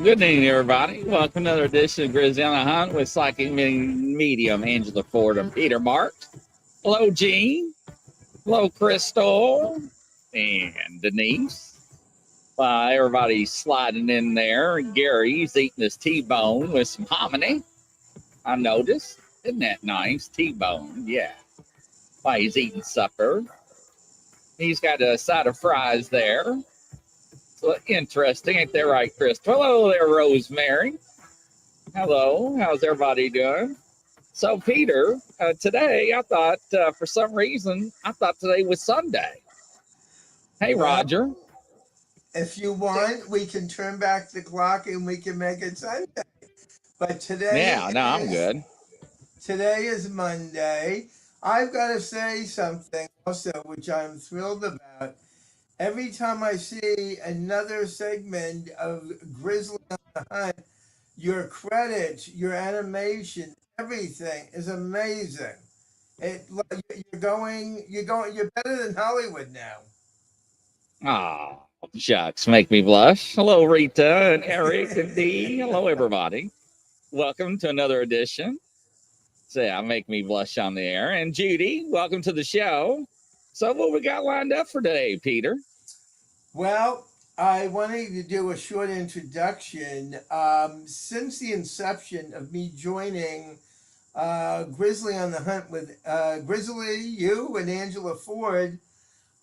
good evening, everybody. Welcome to another edition of Grizzly on the Hunt with psychic medium Angela Ford and Peter Marks. Hello, Gene. Hello, Crystal and Denise. Everybody's sliding in there. Gary's eating his T-bone with some hominy. I noticed. Isn't that nice? T-bone, yeah. While he's eating supper. He's got a side of fries there. So interesting, ain't that right, Crystal? Hello there, Rosemary. Hello, how's everybody doing? So, Peter, today I thought for some reason, I thought today was Sunday. Hey, Well, Roger. if you want, we can turn back the clock and we can make it Sunday. But Yeah, no, I'm good. today is Monday. I've got to say something also, which I'm thrilled about. Every time I see another segment of Grizzly on the Hunt, your credits, your animation, everything is amazing. You're better than Hollywood now. Oh, shucks, make me blush. Hello, Rita and Eric and Dee. Hello, everybody. Welcome to another edition. So, yeah, make me blush on the air. And Judy, welcome to the show. So, what we got lined up for today, Peter? Well, I wanted to do a short introduction. Since the inception of me joining Grizzly on the Hunt with Grizzly, you, and Angela Ford,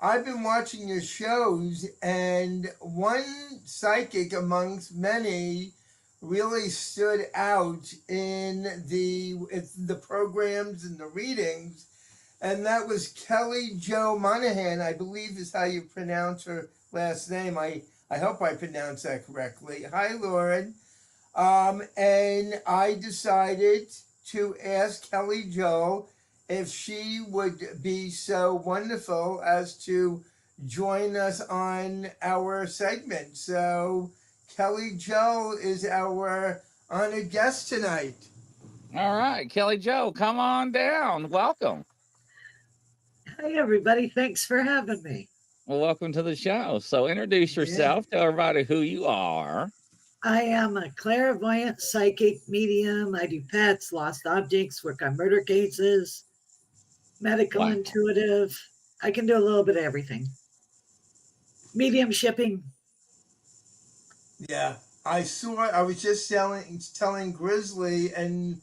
I've been watching your shows, and one psychic amongst many really stood out in the programs and the readings, and that was Kelly Jo Monahan, I believe is how you pronounce her last name. I hope I pronounced that correctly. Hi, Lauren. And I decided to ask Kelly Jo if she would be so wonderful as to join us on our segment. So Kelly Jo is our honored guest tonight. All right, Kelly Jo, come on down. Welcome. Hi, everybody. Thanks for having me. Well, welcome to the show. So introduce yourself. Tell everybody who you are. I am a clairvoyant psychic medium. I do pets, lost objects, work on murder cases, medical intuitive. I can do a little bit of everything. Medium shipping. Yeah, I was just telling Grizzly and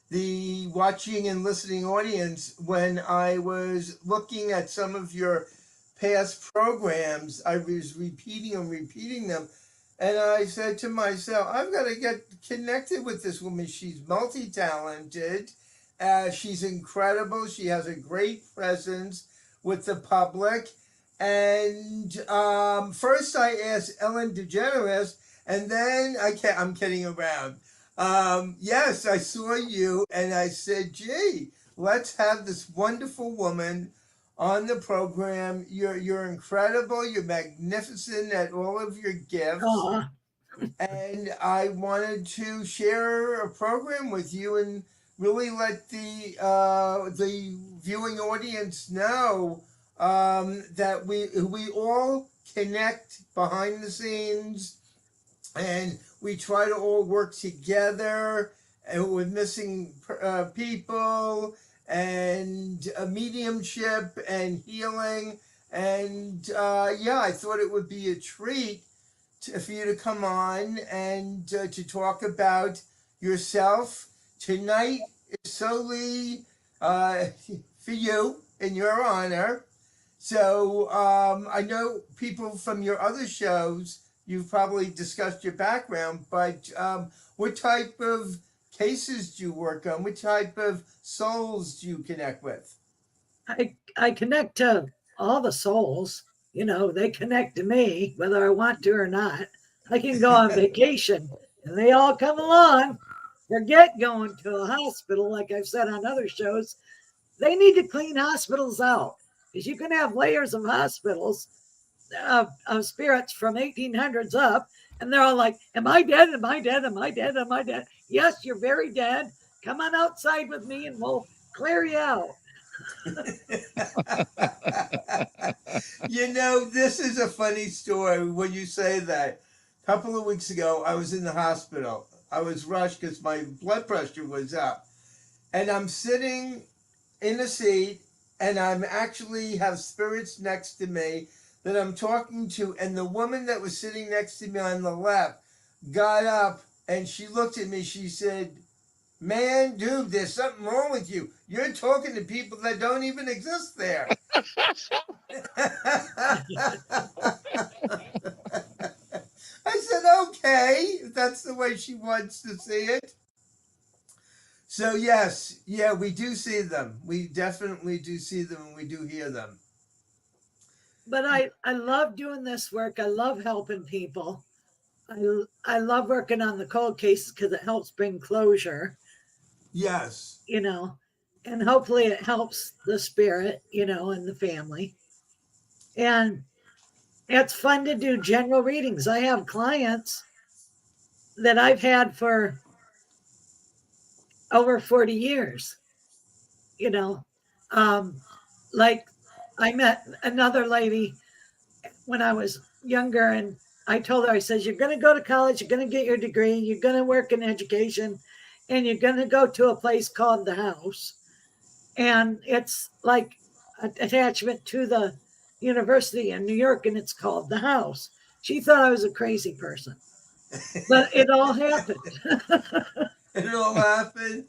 the watching and listening audience when I was looking at some of your past programs, I was repeating them. And I said to myself, I've got to get connected with this woman. She's multi-talented. She's incredible. She has a great presence with the public. And first I asked Ellen DeGeneres, and then I'm kidding around. Yes, I saw you, and I said, gee, let's have this wonderful woman on the program. You're incredible. You're magnificent at all of your gifts. Aww. And I wanted to share a program with you and really let the viewing audience know that we all connect behind the scenes, and we try to all work together and with missing people and mediumship and healing. And yeah, I thought it would be a treat for you to come on and to talk about yourself. Tonight is solely for you in your honor. So I know people from your other shows, you've probably discussed your background, but what type of cases do you work on? What type of souls do you connect with? I connect to all the souls. You know, they connect to me, whether I want to or not. I can go on vacation and they all come along. Forget going to a hospital, like I've said on other shows. They need to clean hospitals out because you can have layers of hospitals of spirits from 1800s up, and they're all like, am I dead? Am I dead? Am I dead? Am I dead? Yes, you're very dead. Come on outside with me and we'll clear you out. You know, this is a funny story when you say that. couple of weeks ago, I was in the hospital. I was rushed because my blood pressure was up. And I'm sitting in a seat, and I'm actually have spirits next to me that I'm talking to. And the woman that was sitting next to me on the left got up and she looked at me. She said, "Man, dude, there's something wrong with you. You're talking to people that don't even exist there." I said, "Okay, if that's the way she wants to see it." So yes, yeah, we do see them. We definitely do see them, and we do hear them. But I love doing this work. I love helping people. I love working on the cold cases because it helps bring closure, Yes. you know, and hopefully it helps the spirit, and the family. And it's fun to do general readings. I have clients that I've had for over 40 years, you know. Like I met another lady when I was younger, and I told her, I says, "You're going to go to college, you're going to get your degree, you're going to work in education, and you're going to go to a place called the house. And it's like an attachment to the university in New York, and it's called the house." She thought I was a crazy person, but it all happened. It all happened.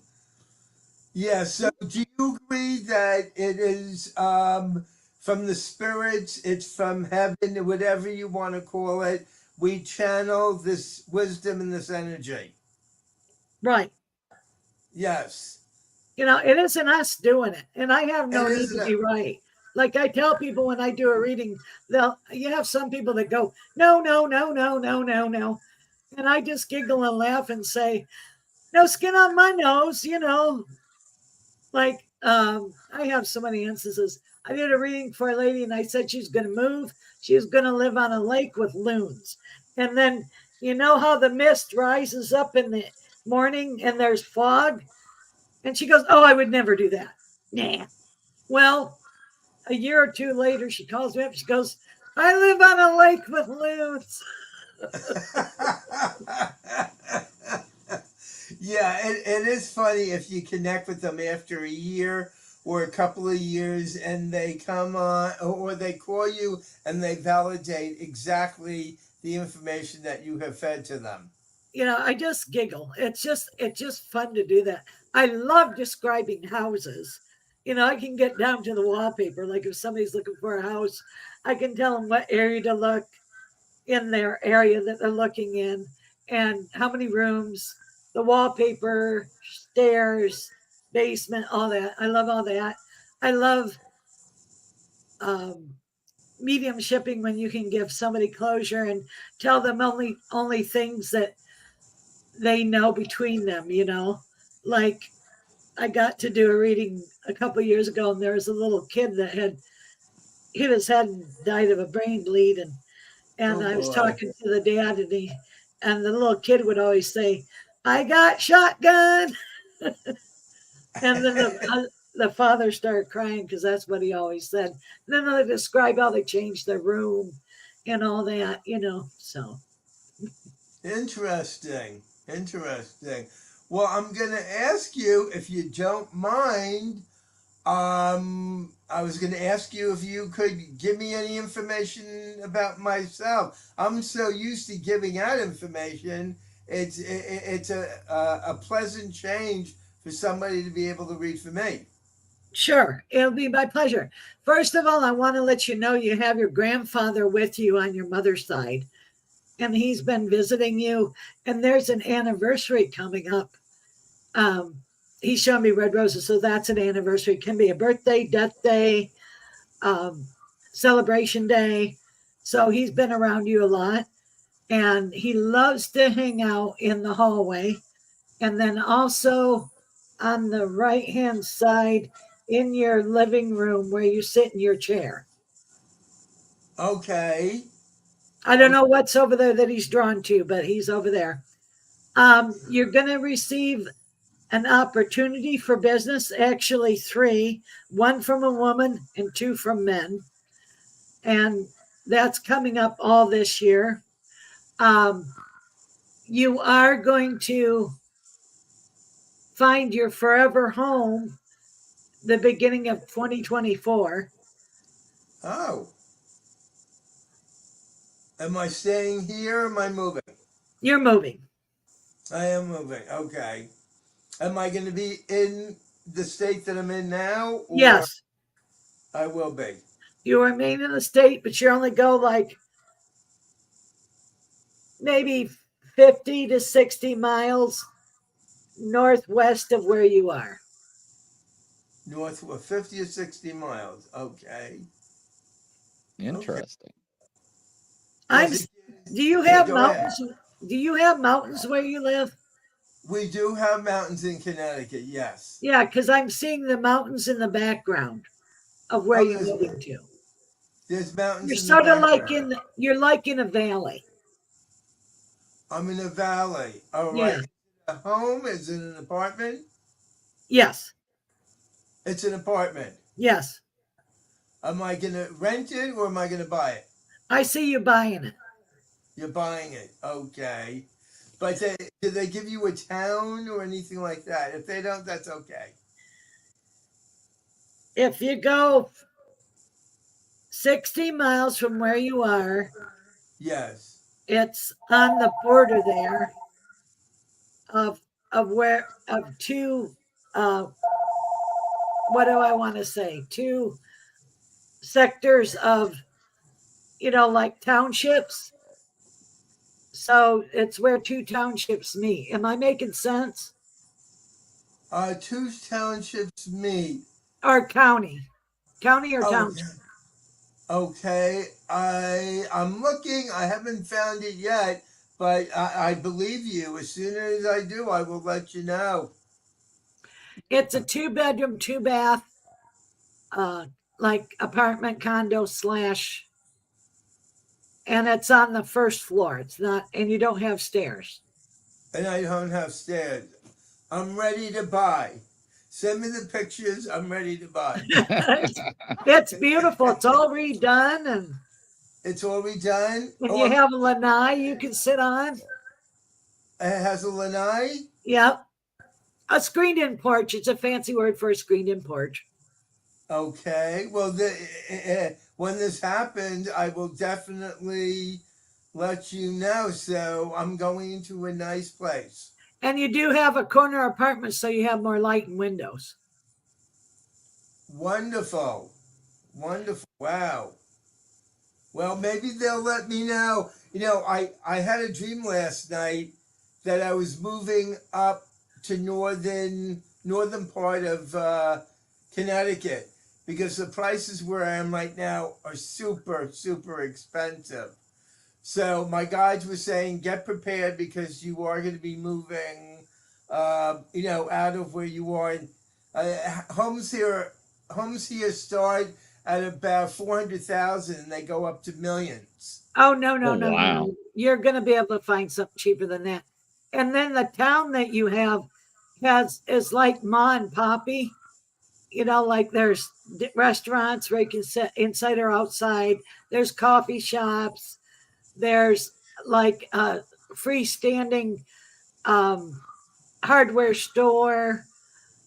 Yeah. So, do you agree that it is from the spirits? It's from heaven, whatever you want to call it. We channel this wisdom and this energy. Right. Yes. It isn't us doing it. And I have no It need to isn't. be right. Like I tell people when I do a reading, you have some people that go, "No, no, no, no, no, no, no." And I just giggle and laugh and say, "No skin on my nose," Like I have so many instances. I did a reading for a lady and I said she's going to move. She was going to live on a lake with loons. And then, you know how the mist rises up in the morning and there's fog? And she goes, "Oh, I would never do that." Nah. Well, a year or two later, she calls me up. She goes, "I live on a lake with loons." Yeah, it is funny if you connect with them after a year or a couple of years and they come on or they call you and they validate exactly the information that you have fed to them. I just giggle. It's just fun to do that. I love describing houses. I can get down to the wallpaper. Like if somebody's looking for a house, I can tell them what area to look in their area that they're looking in and how many rooms, the wallpaper, stairs, basement, all that. I love all that. I love um, medium shipping when you can give somebody closure and tell them only things that they know between them. Like I got to do a reading a couple of years ago, and there was a little kid that had hit his head and died of a brain bleed, and Oh I was boy. talking to the dad, and the little kid would always say, "I got shotgun," and then the father started crying because that's what he always said. And then they describe how they changed their room and all that. So Interesting. Interesting. Well, I'm going to ask you if you don't mind. I was going to ask you if you could give me any information about myself. I'm so used to giving out information. It's a pleasant change for somebody to be able to read for me. sure, it'll be my pleasure. First of all, I want to let you know you have your grandfather with you on your mother's side, and he's been visiting you. And there's an anniversary coming up. Um, he's showing me red roses, so that's an anniversary. It can be a birthday, death day, um, celebration day. So he's been around you a lot, and he loves to hang out in the hallway. And then also on the right hand side in your living room where you sit in your chair. Okay. I don't know what's over there that he's drawn to, but he's over there. You're going to receive an opportunity for business, actually three, one from a woman and two from men. And that's coming up all this year. You are going to find your forever home the beginning of 2024. Oh. Am I staying here or am I moving? You're moving. I am moving. Okay. Am I going to be in the state that I'm in now, or Yes, I will be? you remain in the state, but you only go like maybe 50 to 60 miles northwest of where you are. North of 50 or 60 miles. Okay. Okay. Interesting. I'm. Does it? Do you Yeah, have go ahead. mountains? Do you have mountains where you live? We do have mountains in Connecticut. Yes. Yeah, because I'm seeing the mountains in the background of where Oh, you're moving to. there's mountains You're in the sort of like background. you're like in a valley. I'm in a valley. All right. Yeah. Is it a home? Is it an apartment? Yes. It's an apartment. Yes. Am I going to rent it or am I going to buy it? I see you buying it. You're buying it. Okay. But do they give you a town or anything like that? If they don't, that's okay. If you go 60 miles from where you are, Yes. it's on the border there of two uh what do I want to say? Two sectors of, like townships. So it's where two townships meet. Am I making sense? Two townships meet. Or county or Oh, township. okay. I'm looking. I haven't found it yet, but I believe you. As soon as I do, I will let you know. It's a 2 bedroom, 2 bath, uh, like apartment condo slash, and it's on the first floor. It's not, and you don't have stairs. And I don't have stairs. I'm ready to buy. Send me the pictures. I'm ready to buy. It's beautiful. It's all redone, and It's already done. Oh, you have a lanai you can sit on. it has a lanai. Yep. A screened in porch. It's a fancy word for a screened in porch. Okay. Well, when this happens, I will definitely let you know. So I'm going into a nice place. And you do have a corner apartment, so you have more light and windows. Wonderful. Wonderful. Wow. Well, maybe they'll let me know. I had a dream last night that I was moving up to northern part of Connecticut because the prices where I am right now are super, super expensive. So my guides were saying, get prepared because you are going to be moving, out of where you are. Homes here start at about 400,000, and they go up to millions. Oh, no, no, Oh, no, no, wow. no. You're going to be able to find something cheaper than that. And then the town that you have is like ma and poppy. Like there's restaurants where you can sit inside or outside. There's coffee shops. There's like a freestanding hardware store,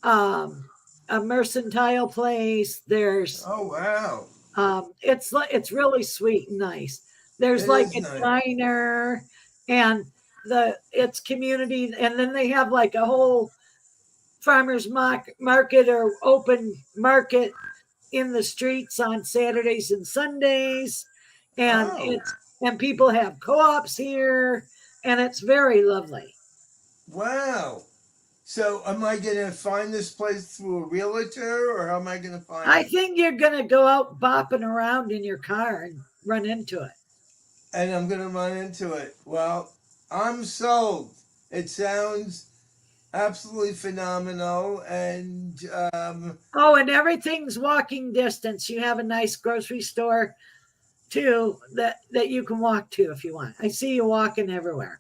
a mercantile place. There's Oh wow, it's really sweet and nice. There's it like is a nice. diner, and it's community, and then they have like a whole farmers market or open market in the streets on Saturdays and Sundays, and Oh and people have co-ops here, and it's very lovely. wow. So am I gonna find this place through a realtor, or how am I gonna find I it? think you're gonna go out bopping around in your car and run into it. And I'm gonna run into it. Well, I'm sold. It sounds absolutely phenomenal, and Oh, and everything's walking distance. You have a nice grocery store too that you can walk to if you want. I see you walking everywhere.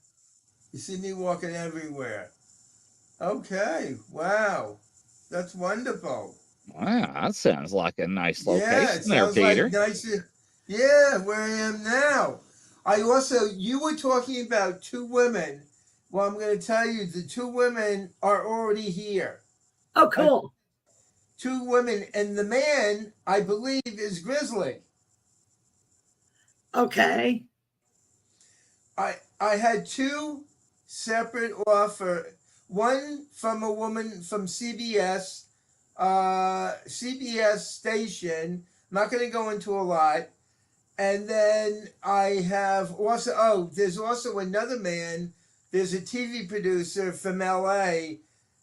you see me walking everywhere. Okay, wow, that's wonderful. Wow, that sounds like a nice Yeah, location it there, sounds like Peter. nice. Yeah, where I am now. You were talking about two women. Well, I'm going to tell you, the two women are already here. Oh, cool. Two women, and the man, I believe, is Grizzly. Okay. I had two separate offer. One from a woman from CBS station. I'm not going to go into a lot. And then I have also, there's also another man. There's a TV producer from LA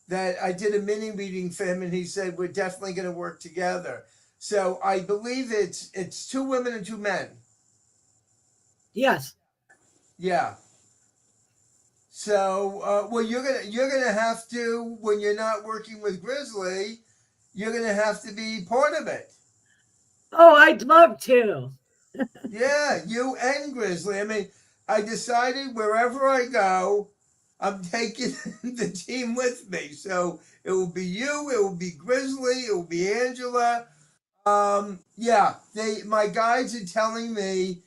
that I did a mini reading for him, and he said we're definitely going to work together. So I believe it's two women and two men. Yes. Yeah. So well, you're gonna have to, when you're not working with Grizzly, you're gonna have to be part of it. Oh, I'd love to. Yeah, you and Grizzly. I mean, I decided wherever I go, I'm taking the team with me. So it will be you, it will be Grizzly, it will be Angela. Yeah, my guides are telling me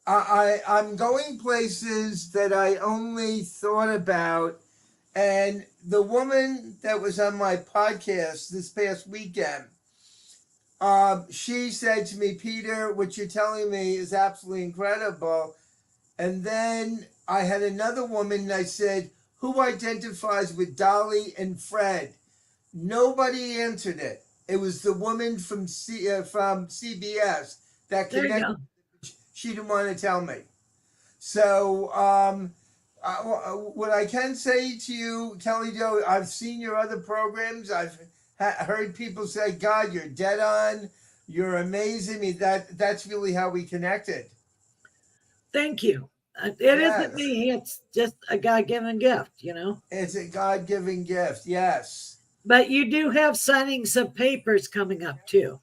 I'm going places that I only thought about. And the woman that was on my podcast this past weekend, she said to me, Peter, what you're telling me is absolutely incredible. And then I had another woman, and I said, who identifies with Dolly and Fred? Nobody answered it. It was the woman from CBS that There you connected. go. She didn't want to tell me. So what I can say to you, Kelly Joe, I've seen your other programs. I've heard people say, God, you're dead on. You're amazing. I mean, that's really how we connected. Thank you. It Yes. isn't me. It's just a God-given gift, you know. It's a God-given gift. Yes. But you do have signings of papers coming up too.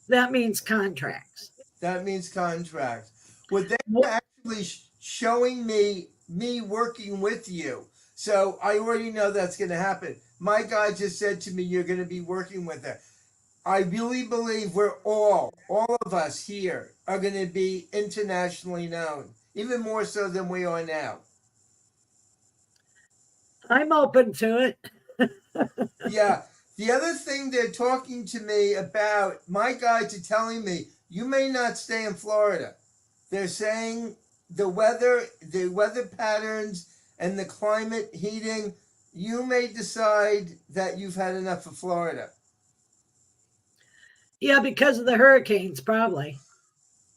That means contracts. That means contract. Well, they're What? actually showing me working with you. So I already know that's going to happen. My guy just said to me, you're going to be working with her. I really believe all of us here are going to be internationally known, even more so than we are now. I'm open to it. Yeah. The other thing they're talking to me about, my guides are telling me, you may not stay in Florida. They're saying the weather patterns and the climate heating, you may decide that you've had enough of Florida. Yeah, because of the hurricanes, probably.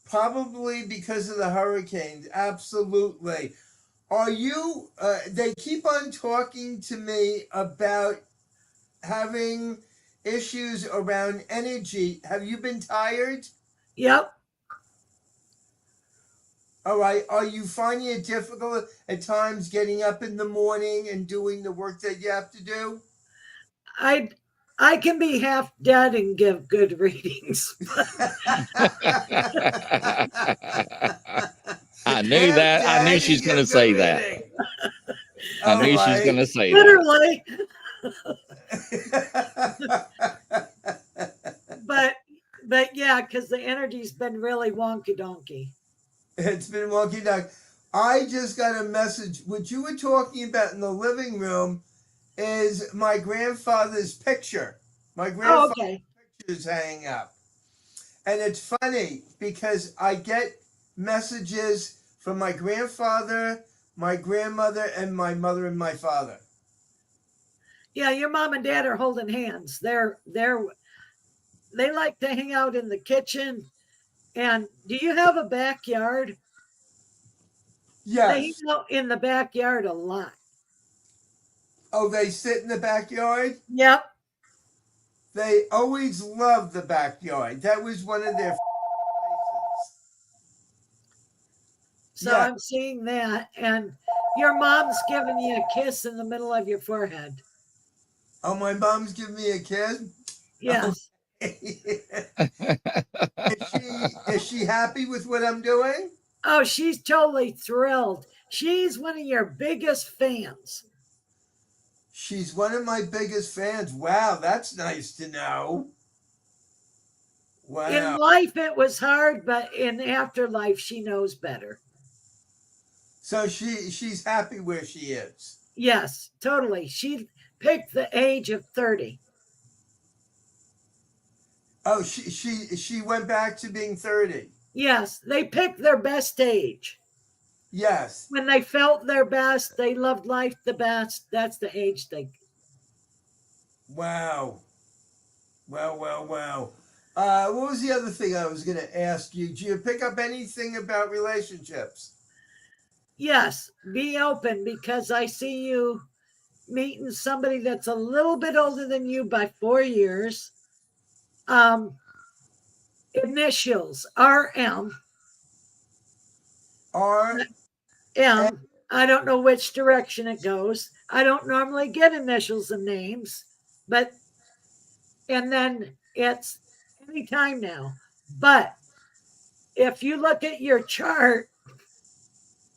Probably because of the hurricanes. Absolutely. Are you, they keep on talking to me about having issues around energy. Have you been tired? Yep. All right. Are you finding it difficult at times getting up in the morning and doing the work that you have to do? I can be half dead and give good readings. I knew that. I knew she's going to say that. I knew she's going to say that. Literally. But yeah, because the energy's been really wonky donkey. It's been wonky dog. I just got a message. What you were talking about in the living room is my grandfather's picture. My grandfather's picture is hanging up. And it's funny because I get messages from my grandfather, my grandmother, and my mother and my father. Yeah, your mom and dad are holding hands. They like to hang out in the kitchen. And do you have a backyard? Yes. They hang out in the backyard a lot. Oh, they sit in the backyard? Yep. They always loved the backyard. That was one of their places. So yeah. I'm seeing that. And your mom's giving you a kiss in the middle of your forehead. Oh, my mom's giving me a kiss? Yes. Is she happy with what I'm doing? Oh, she's totally thrilled. She's one of your biggest fans. She's one of my biggest fans. Wow, that's nice to know. Wow. In life, it was hard, but in afterlife, she knows better. So she's happy where she is. Yes, totally. She picked the age of 30. Oh, she went back to being 30. Yes, they picked their best age. Yes. When they felt their best, they loved life the best. That's the age they. Wow. Wow. What was the other thing I was going to ask you? Do you pick up anything about relationships? Yes, be open because I see you meeting somebody that's a little bit older than you by 4 years. Initials RM. Or I don't know which direction it goes. I don't normally get initials and names, but and then it's anytime now. But if you look at your chart,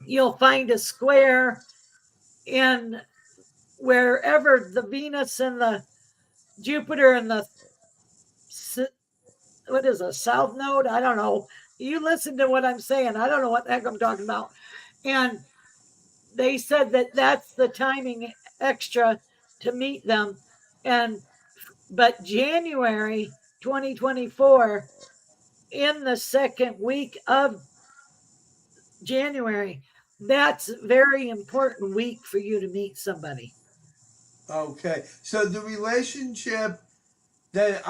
you'll find a square in wherever the Venus and the Jupiter and the what is a south node? I don't know. You listen to what I'm saying. I don't know what the heck I'm talking about. And they said that that's the timing extra to meet them. And but January 2024, in the second week of January, that's a very important week for you to meet somebody. okay. So the relationship that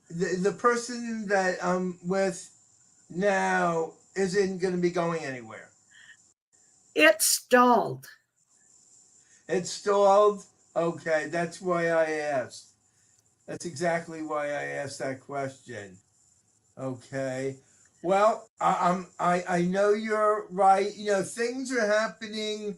the person that I'm with now isn't going to be going anywhere. It stalled. It's stalled. Okay, that's why I asked. That's exactly why I asked that question. Okay. Well, I know you're right. You know, things are happening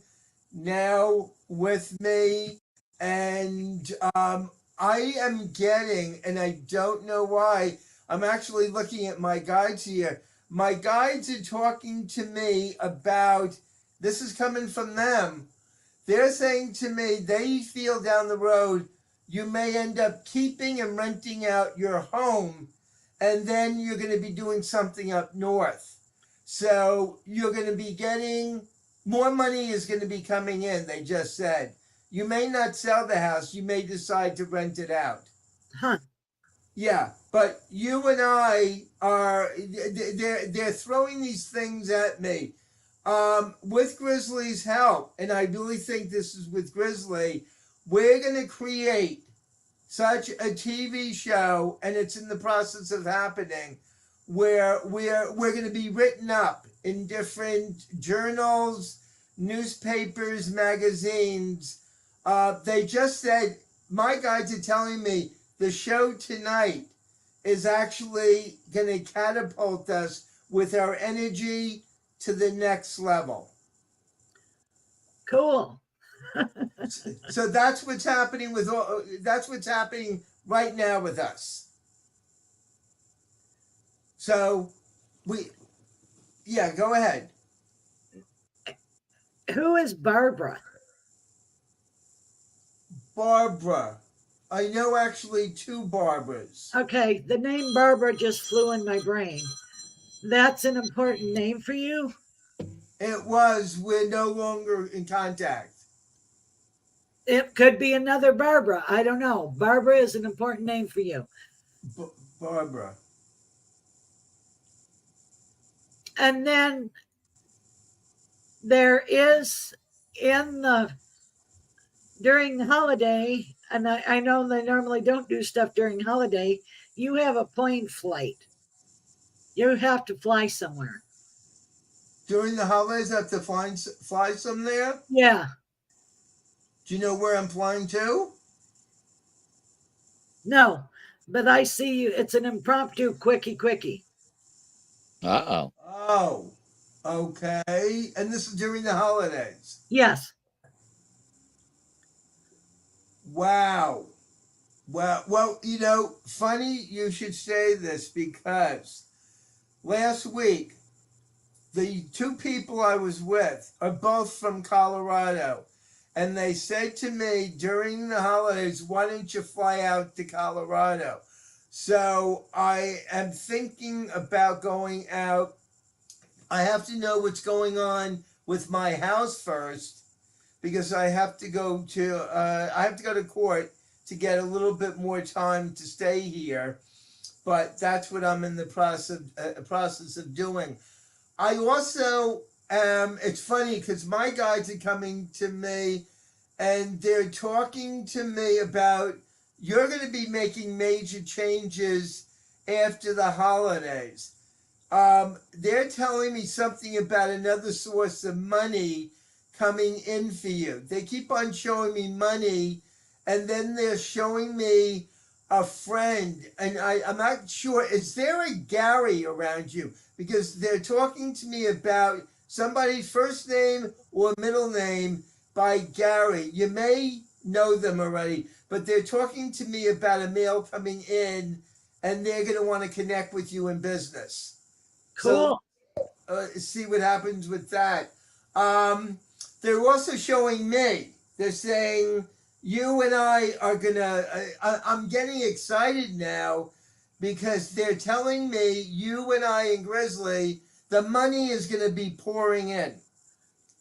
now with me, and I am getting, and I don't know why. I'm actually looking at my guides here. My guides are talking to me about this is coming from them. They're saying to me they feel down the road you may end up keeping and renting out your home, and then you're going to be doing something up north. So you're going to be getting more money is going to be coming in, they just said. You may not sell the house, you may decide to rent it out. Huh. Yeah, but you and I are they're throwing these things at me. With Grizzly's help, and I really think this is with Grizzly, we're gonna create such a TV show, and it's in the process of happening, where we're going to be written up in different journals, newspapers, magazines. They just said my guides are telling me the show tonight is actually going to catapult us with our energy to the next level. Cool. So that's what's happening with that's what's happening right now with us. So go ahead. Who is Barbara? Barbara. I know actually two Barbaras. Okay, the name Barbara just flew in my brain. That's an important name for you? It was. We're no longer in contact. It could be another Barbara. I don't know. Barbara is an important name for you. Barbara. And then there is during the holiday, and I know they normally don't do stuff during holiday, you have a plane flight. You have to fly somewhere. During the holidays, I have to fly somewhere? Yeah. Do you know where I'm flying to? No, but I see you. It's an impromptu quickie. Uh-oh. Oh, okay. And this is during the holidays? Yes. Wow. Well, you know, funny you should say this because last week, the two people I was with are both from Colorado. And they said to me during the holidays, why don't you fly out to Colorado? So I am thinking about going out. I have to know what's going on with my house first because I have to go to court to get a little bit more time to stay here. But that's what I'm in the process of doing. I also it's funny because my guides are coming to me and they're talking to me about you're going to be making major changes after the holidays. They're telling me something about another source of money coming in for you. They keep on showing me money, and then they're showing me a friend, and I'm not sure. Is there a Gary around you? Because they're talking to me about somebody's first name or middle name by Gary. You may know them already, but they're talking to me about a male coming in, and they're going to want to connect with you in business. Cool. So, see what happens with that. They're also showing me. They're saying you and I are gonna. I'm getting excited now because they're telling me you and I and Grizzly, the money is gonna be pouring in.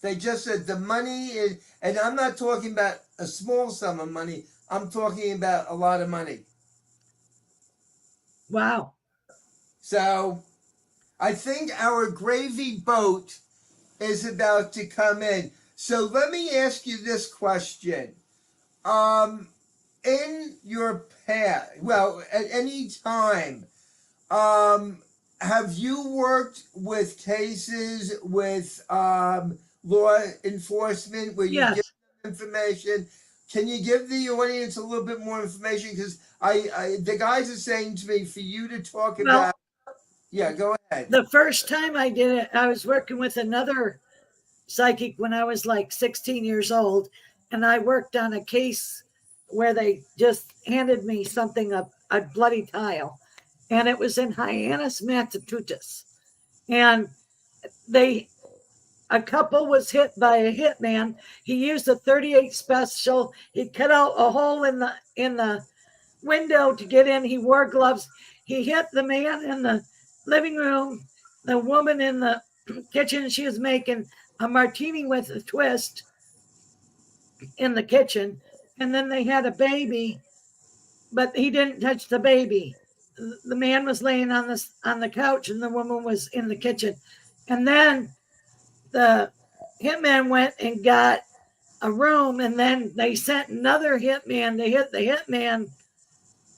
They just said the money is, and I'm not talking about a small sum of money. I'm talking about a lot of money. Wow. So I think our gravy boat is about to come in. So let me ask you this question. In your past, well, at any time, have you worked with cases with law enforcement where you Yes. give them information? Can you give the audience a little bit more information? Because the guys are saying to me for you to talk about. Yeah, go ahead. The first time I did it, I was working with another psychic when I was like 16 years old. And I worked on a case where they just handed me something, a bloody tile. And it was in Hyannis, Massachusetts. And a couple was hit by a hitman. He used a 38 special. He cut out a hole in the window to get in. He wore gloves. He hit the man in the living room, the woman in the kitchen. She was making a martini with a twist in the kitchen. And then they had a baby, but he didn't touch the baby. The man was laying on the couch and the woman was in the kitchen. And then the hitman went and got a room, and then they sent another hitman to hit the hitman.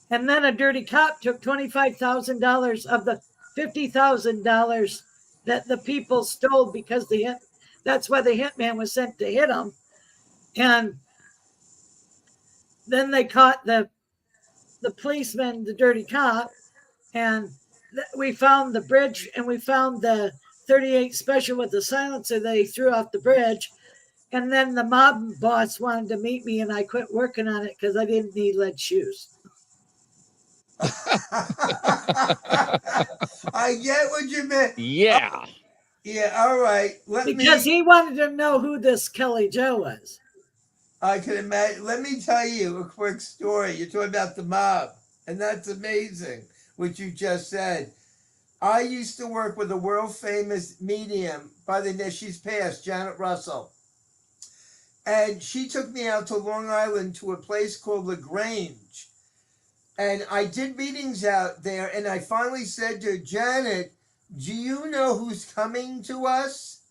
And then a dirty cop took $25,000 of the $50,000 that the people stole because that's why the hitman was sent to hit them. And then they caught the policeman, the dirty cop, and we found the bridge, and we found the 38 special with the silencer they threw off the bridge. And then the mob boss wanted to meet me, and I quit working on it because I didn't need lead shoes. I get what you meant. Yeah. Yeah, all right. Because he wanted to know who this Kelly Joe was. I can imagine. Let me tell you a quick story. You're talking about the mob, and that's amazing what you just said. I used to work with a world famous medium by the name, she's passed, Janet Russell. And she took me out to Long Island to a place called LaGrange. And I did readings out there, and I finally said to her, Janet, do you know who's coming to us?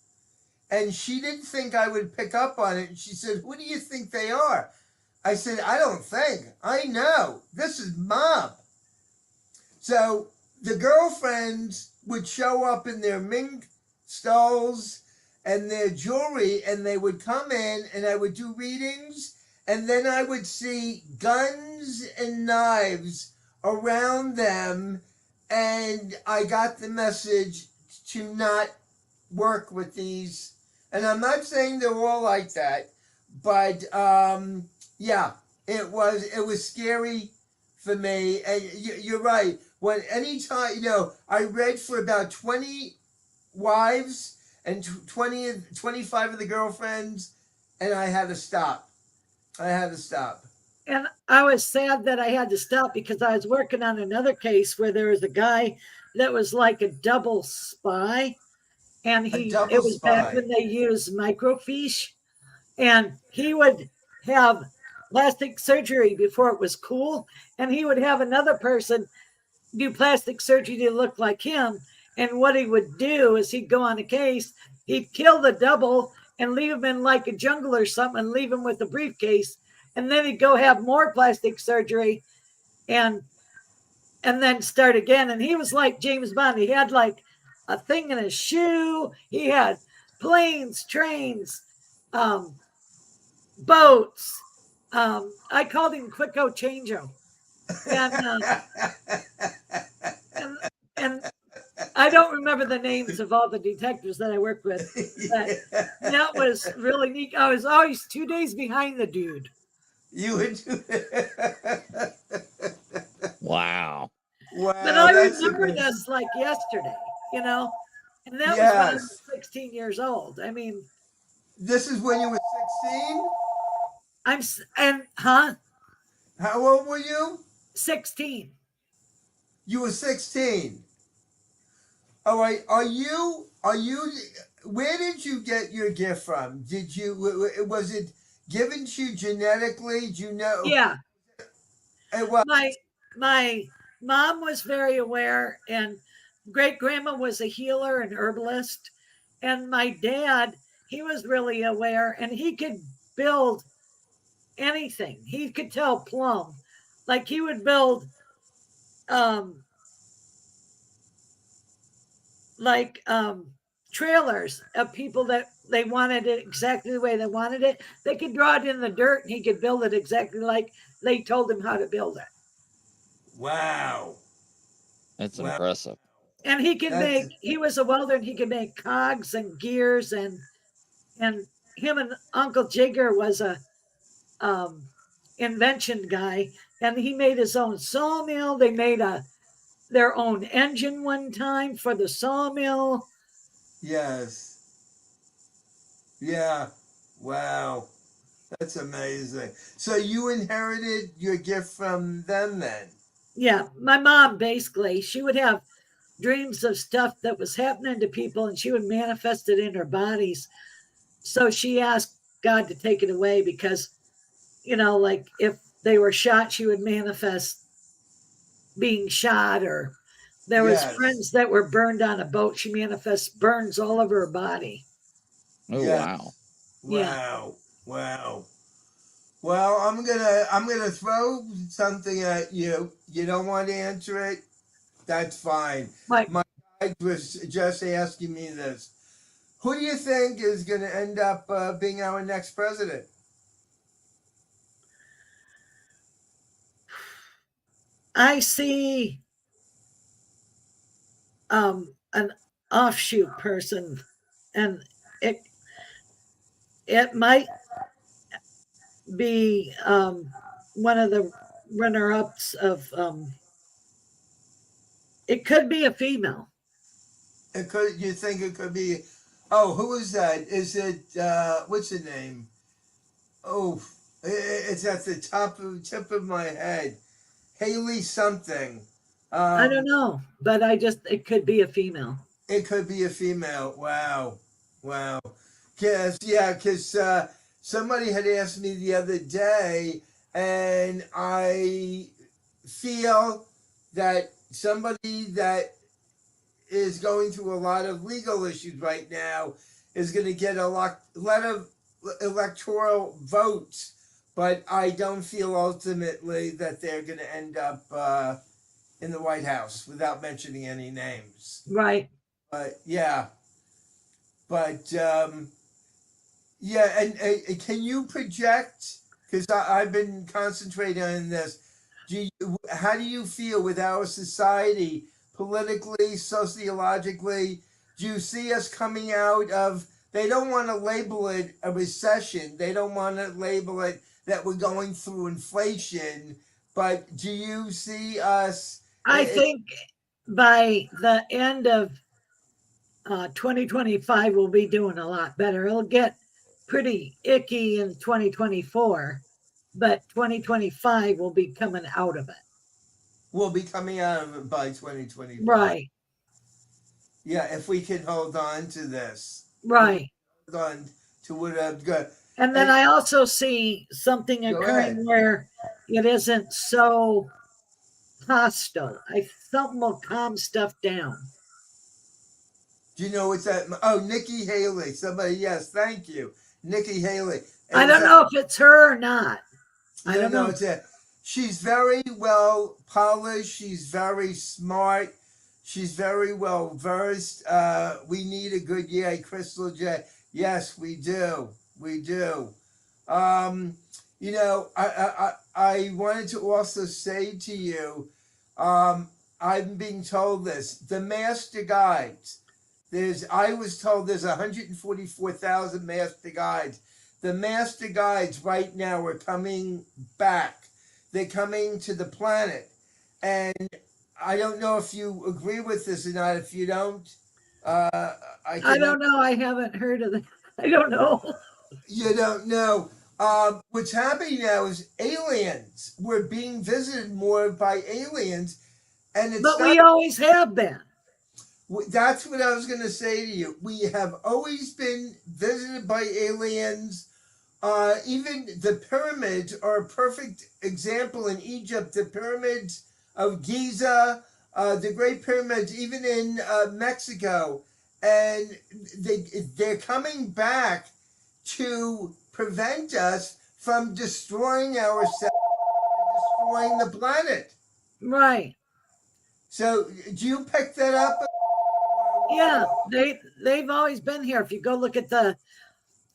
And she didn't think I would pick up on it. And she said, who do you think they are? I said, I don't think. I know. This is mob. So the girlfriends would show up in their mink stoles and their jewelry, and they would come in, and I would do readings, and then I would see guns and knives around them, and I got the message to not work with these. And I'm not saying they're all like that, but yeah, it was scary for me. And you're right. When anytime, I read for about 20 wives and 25 of the girlfriends, and I had to stop. And I was sad that I had to stop because I was working on another case where there was a guy that was like a double spy. and A it double was back spine. when they used microfiche, and he would have plastic surgery before it was cool, and he would have another person do plastic surgery to look like him. And what he would do is he'd go on a case, he'd kill the double and leave him in like a jungle or something and leave him with a briefcase. And then he'd go have more plastic surgery and then start again. And he was like James Bond. He had like a thing in his shoe. He had planes, trains, boats. I called him Quicko Changeo. And, and I don't remember the names of all the detectives that I worked with, but that was really neat. I was always 2 days behind the dude. You would do Wow. Wow, But I that's remember amazing. this like yesterday, you know, and that was when I was Yes. 16 years old. I mean, This is when you were 16? How old were you? 16. You were 16. All right. Where did you get your gift from? Was it given to you genetically? Do you know? Yeah. It was. My mom was very aware, and great grandma was a healer and herbalist. And my dad, he was really aware, and he could build anything. He could tell plumb. Like he would build like trailers of people that they wanted it exactly the way they wanted it. They could draw it in the dirt and he could build it exactly like they told him how to build it. Wow. That's Wow. impressive. And he was a welder and he could make cogs and gears, and him and Uncle Jigger was a invention guy, and he made his own sawmill. They made their own engine one time for the sawmill. Yes. Yeah. Wow. That's amazing. So you inherited your gift from them then? Yeah, my mom basically, she would have dreams of stuff that was happening to people and she would manifest it in her bodies. So she asked God to take it away because, like if they were shot, she would manifest being shot, or there was Yes. friends that were burned on a boat. She manifests burns all over her body. Oh, Yes. wow. Yeah. Wow. Wow. Well, I'm gonna throw something at you. You don't want to answer it? That's fine. Like, My guide was just asking me this. Who do you think is going to end up being our next president? I see an offshoot person, and it might be one of the runner-ups of it could be a female. You think it could be? Oh, who is that? Is it what's the name? Oh, it's at the tip of my head. Haley something. I don't know, but it could be a female. It could be a female. Wow, wow. Because somebody had asked me the other day, and I feel that somebody that is going through a lot of legal issues right now is going to get a lot of electoral votes, but I don't feel ultimately that they're going to end up in the White House without mentioning any names. Right. But yeah, and can you project? Because I've been concentrating on this. How do you feel with our society politically, sociologically? Do you see us coming out of? They don't want to label it a recession. They don't want to label it that we're going through inflation. But do you see us? I think by the end of 2025, we'll be doing a lot better. It'll get pretty icky in 2024, but 2025 will be coming out of it. We'll be coming out of it by 2025. Right. Yeah, if we can hold on to this. Right. Hold on to what I've got. And then And I also see something go ahead. occurring where it isn't so hostile. Something will calm stuff down. Do you know what's that? Oh, Nikki Haley. Somebody, yes, thank you. Nikki Haley. And I it's don't know if it's her or not. I no, don't no, know. it's a. She's very well polished. She's very smart. She's very well versed. We need a good Crystal J. Yes, we do. We do. Um, I wanted to also say to you, I'm being told this. The master guides. I was told there's 144,000 master guides. The master guides right now are coming back. They're coming to the planet. And I don't know if you agree with this or not. If you don't, I I can. don't know. I haven't heard of that. I don't know. You don't know. What's happening now is aliens. We're being visited more by aliens, and it's But not. we always have been. That's what I was going to say to you. We have always been visited by aliens. Even the pyramids are a perfect example in Egypt. The pyramids of Giza, the Great Pyramids, even in Mexico, and they're coming back to prevent us from destroying ourselves and destroying the planet. Right. So, do you pick that up? Yeah. They've always been here. If you go look at the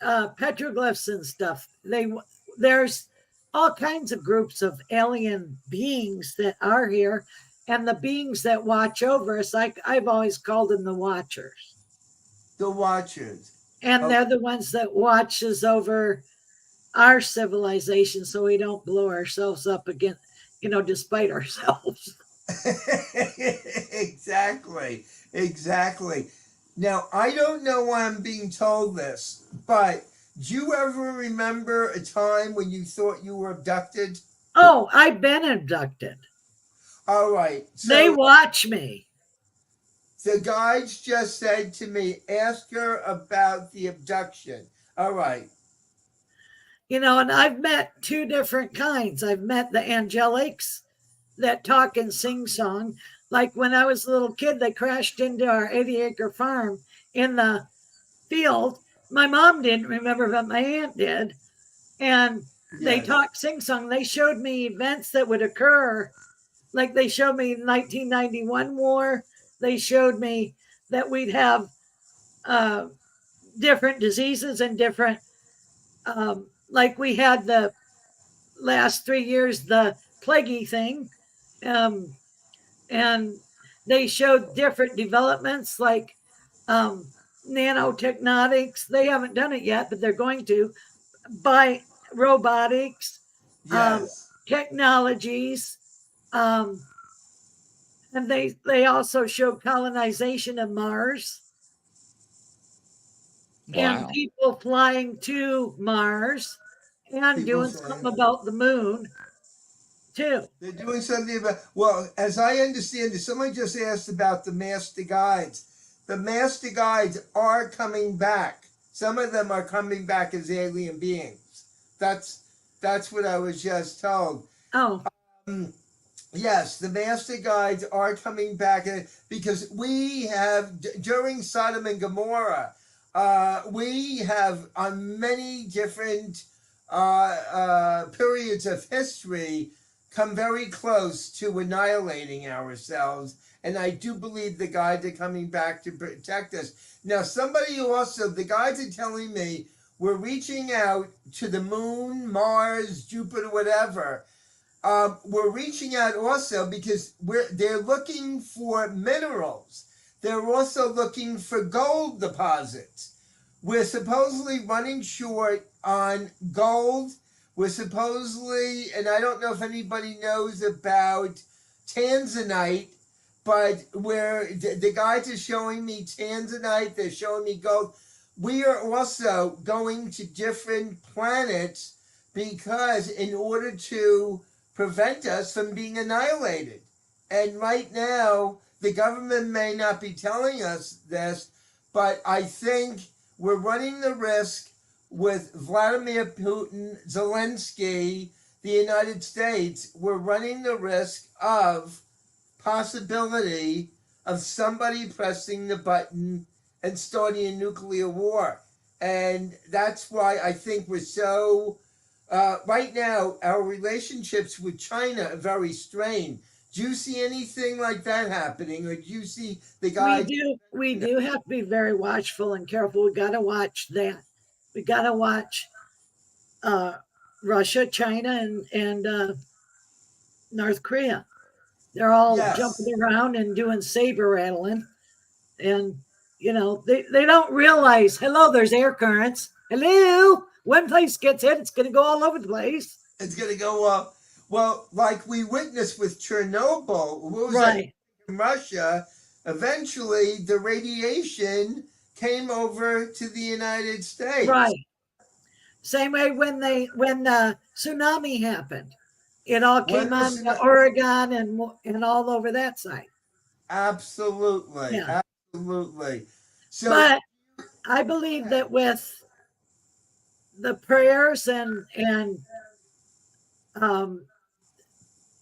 petroglyphs and stuff, there's all kinds of groups of alien beings that are here, and the beings that watch over us, like I've always called them the Watchers, The Watchers. and Oh. they're the ones that watches over our civilization so we don't blow ourselves up again, despite ourselves. Exactly. Exactly. Now, I don't know why I'm being told this, but do you ever remember a time when you thought you were abducted? Oh, I've been abducted. All right. They So watch me. the guides just said to me, ask her about the abduction. All right. And I've met two different kinds. I've met the angelics that talk and sing song. Like when I was a little kid, they crashed into our 80-acre farm in the field. My mom didn't remember, but my aunt did. And they Yes. talked sing song. They showed me events that would occur. Like they showed me the 1991 war. They showed me that we'd have different diseases and different, like we had the last 3 years, the plaguey thing. Um, and they showed different developments like nanotechnotics. They haven't done it yet, but they're going to, by robotics, Yes. technologies. Um, and they also showed colonization of Mars and Wow. people flying to Mars and People doing saying something about the moon too. they're doing something about, well, as I understand it, someone just asked about the master guides. The master guides are coming back. Some of them are coming back as alien beings. That's what I was just told. Oh, Um, yes, the master guides are coming back because we have during Sodom and Gomorrah, we have on many different periods of history come very close to annihilating ourselves. And I do believe the guides are coming back to protect us. Now, the guides are telling me we're reaching out to the moon, Mars, Jupiter, whatever. We're reaching out also because they're looking for minerals. They're also looking for gold deposits. We're supposedly running short on gold. We're supposedly, and I don't know if anybody knows about tanzanite, but where the guys are showing me tanzanite, they're showing me gold. We are also going to different planets because in order to prevent us from being annihilated. And right now, the government may not be telling us this, but I think we're running the risk with Vladimir Putin, Zelensky, the United States, we're running the risk of possibility of somebody pressing the button and starting a nuclear war. And that's why I think we're so, right now, our relationships with China are very strained. Do you see anything like that happening? Or do you see the guy? We do have to be very watchful and careful. We got to watch that. We got to watch Russia, China, and North Korea. They're all Yes. jumping around and doing saber rattling. And, they don't realize, hello, there's air currents. Hello. One place gets hit, it's going to go all over the place. It's going to go up. Well, like we witnessed with Chernobyl, what was that in Russia? Eventually, the radiation came over to the United States. Right. Same way when the tsunami happened, it all came on to Oregon and all over that side. Absolutely, yeah. Absolutely. So, but I believe that with the prayers and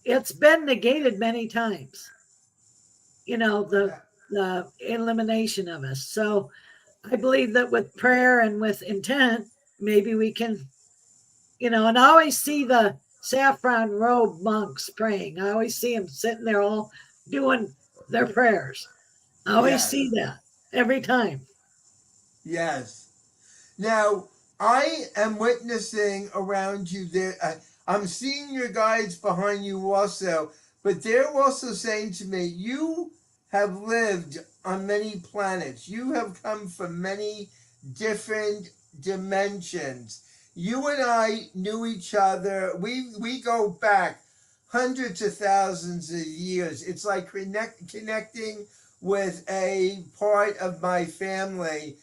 it's been negated many times. The elimination of us. So I believe that with prayer and with intent, maybe we can, and I always see the saffron robe monks praying. I always see them sitting there all doing their prayers. I always see that every time. Yes. Now, I am witnessing around you there. I'm seeing your guides behind you also, but they're also saying to me, you have lived on many planets. You have come from many different dimensions. You and I knew each other. We go back hundreds of thousands of years. It's like connecting with a part of my family.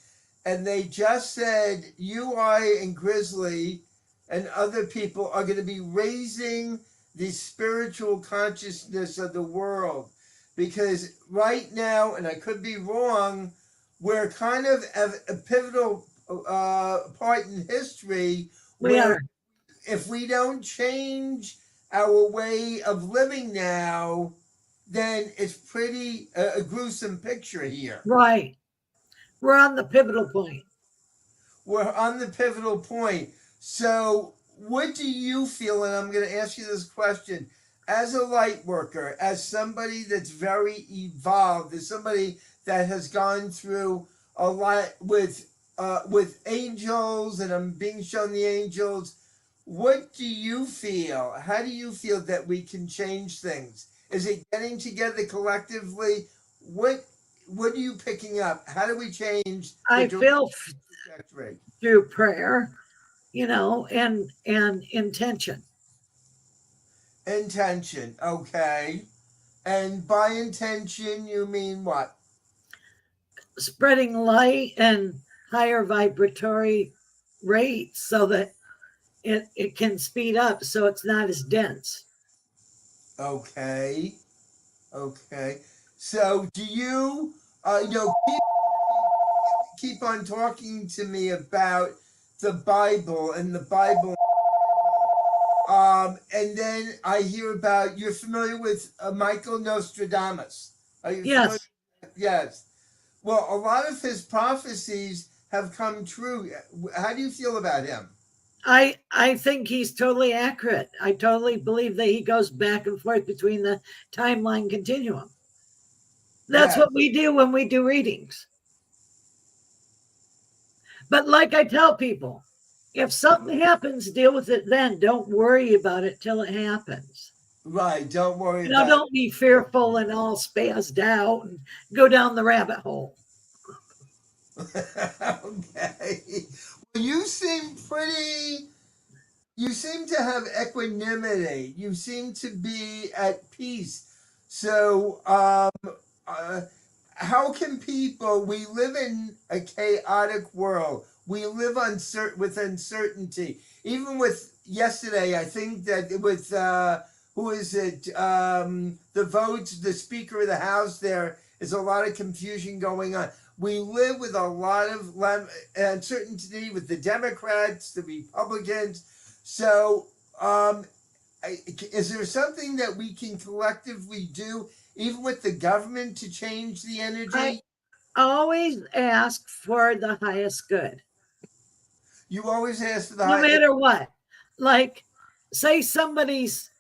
And they just said, you, I, and Grizzly and other people are going to be raising the spiritual consciousness of the world. Because right now, and I could be wrong, we're kind of at a pivotal part in history where if we don't change our way of living now, then it's pretty a gruesome picture here. Right. We're on the pivotal point. We're on the pivotal point. So what do you feel, and I'm going to ask you this question, as a light worker, as somebody that's very evolved, as somebody that has gone through a lot with angels, and I'm being shown the angels, what do you feel? How do you feel that we can change things? Is it getting together collectively? What are you picking up? How do we change? I feel through prayer, and intention. Intention, okay. And by intention, you mean what? Spreading light and higher vibratory rates so that it can speed up so it's not as dense. Okay. So do you, keep on talking to me about the Bible and the Bible. And then I hear about, you're familiar with Michael Nostradamus. Are you familiar? Yes. Well, a lot of his prophecies have come true. How do you feel about him? I think he's totally accurate. I totally believe that he goes back and forth between the timeline continuum. That's what we do when we do readings. But like I tell people, if something happens, deal with it then. Don't worry about it till it happens. Right. Don't worry about it. Don't be fearful and all spazzed out and go down the rabbit hole. Okay. Well, you seem to have equanimity. You seem to be at peace. So, how can people, we live in a chaotic world. We live with uncertainty. Even with yesterday, I think that with who is it? The votes, the Speaker of the House. There is a lot of confusion going on. We live with a lot of uncertainty with the Democrats, the Republicans. So, is there something that we can collectively do, even with the government, to change the energy? I always ask for the highest good. You always ask for the no matter what. Like, say somebody's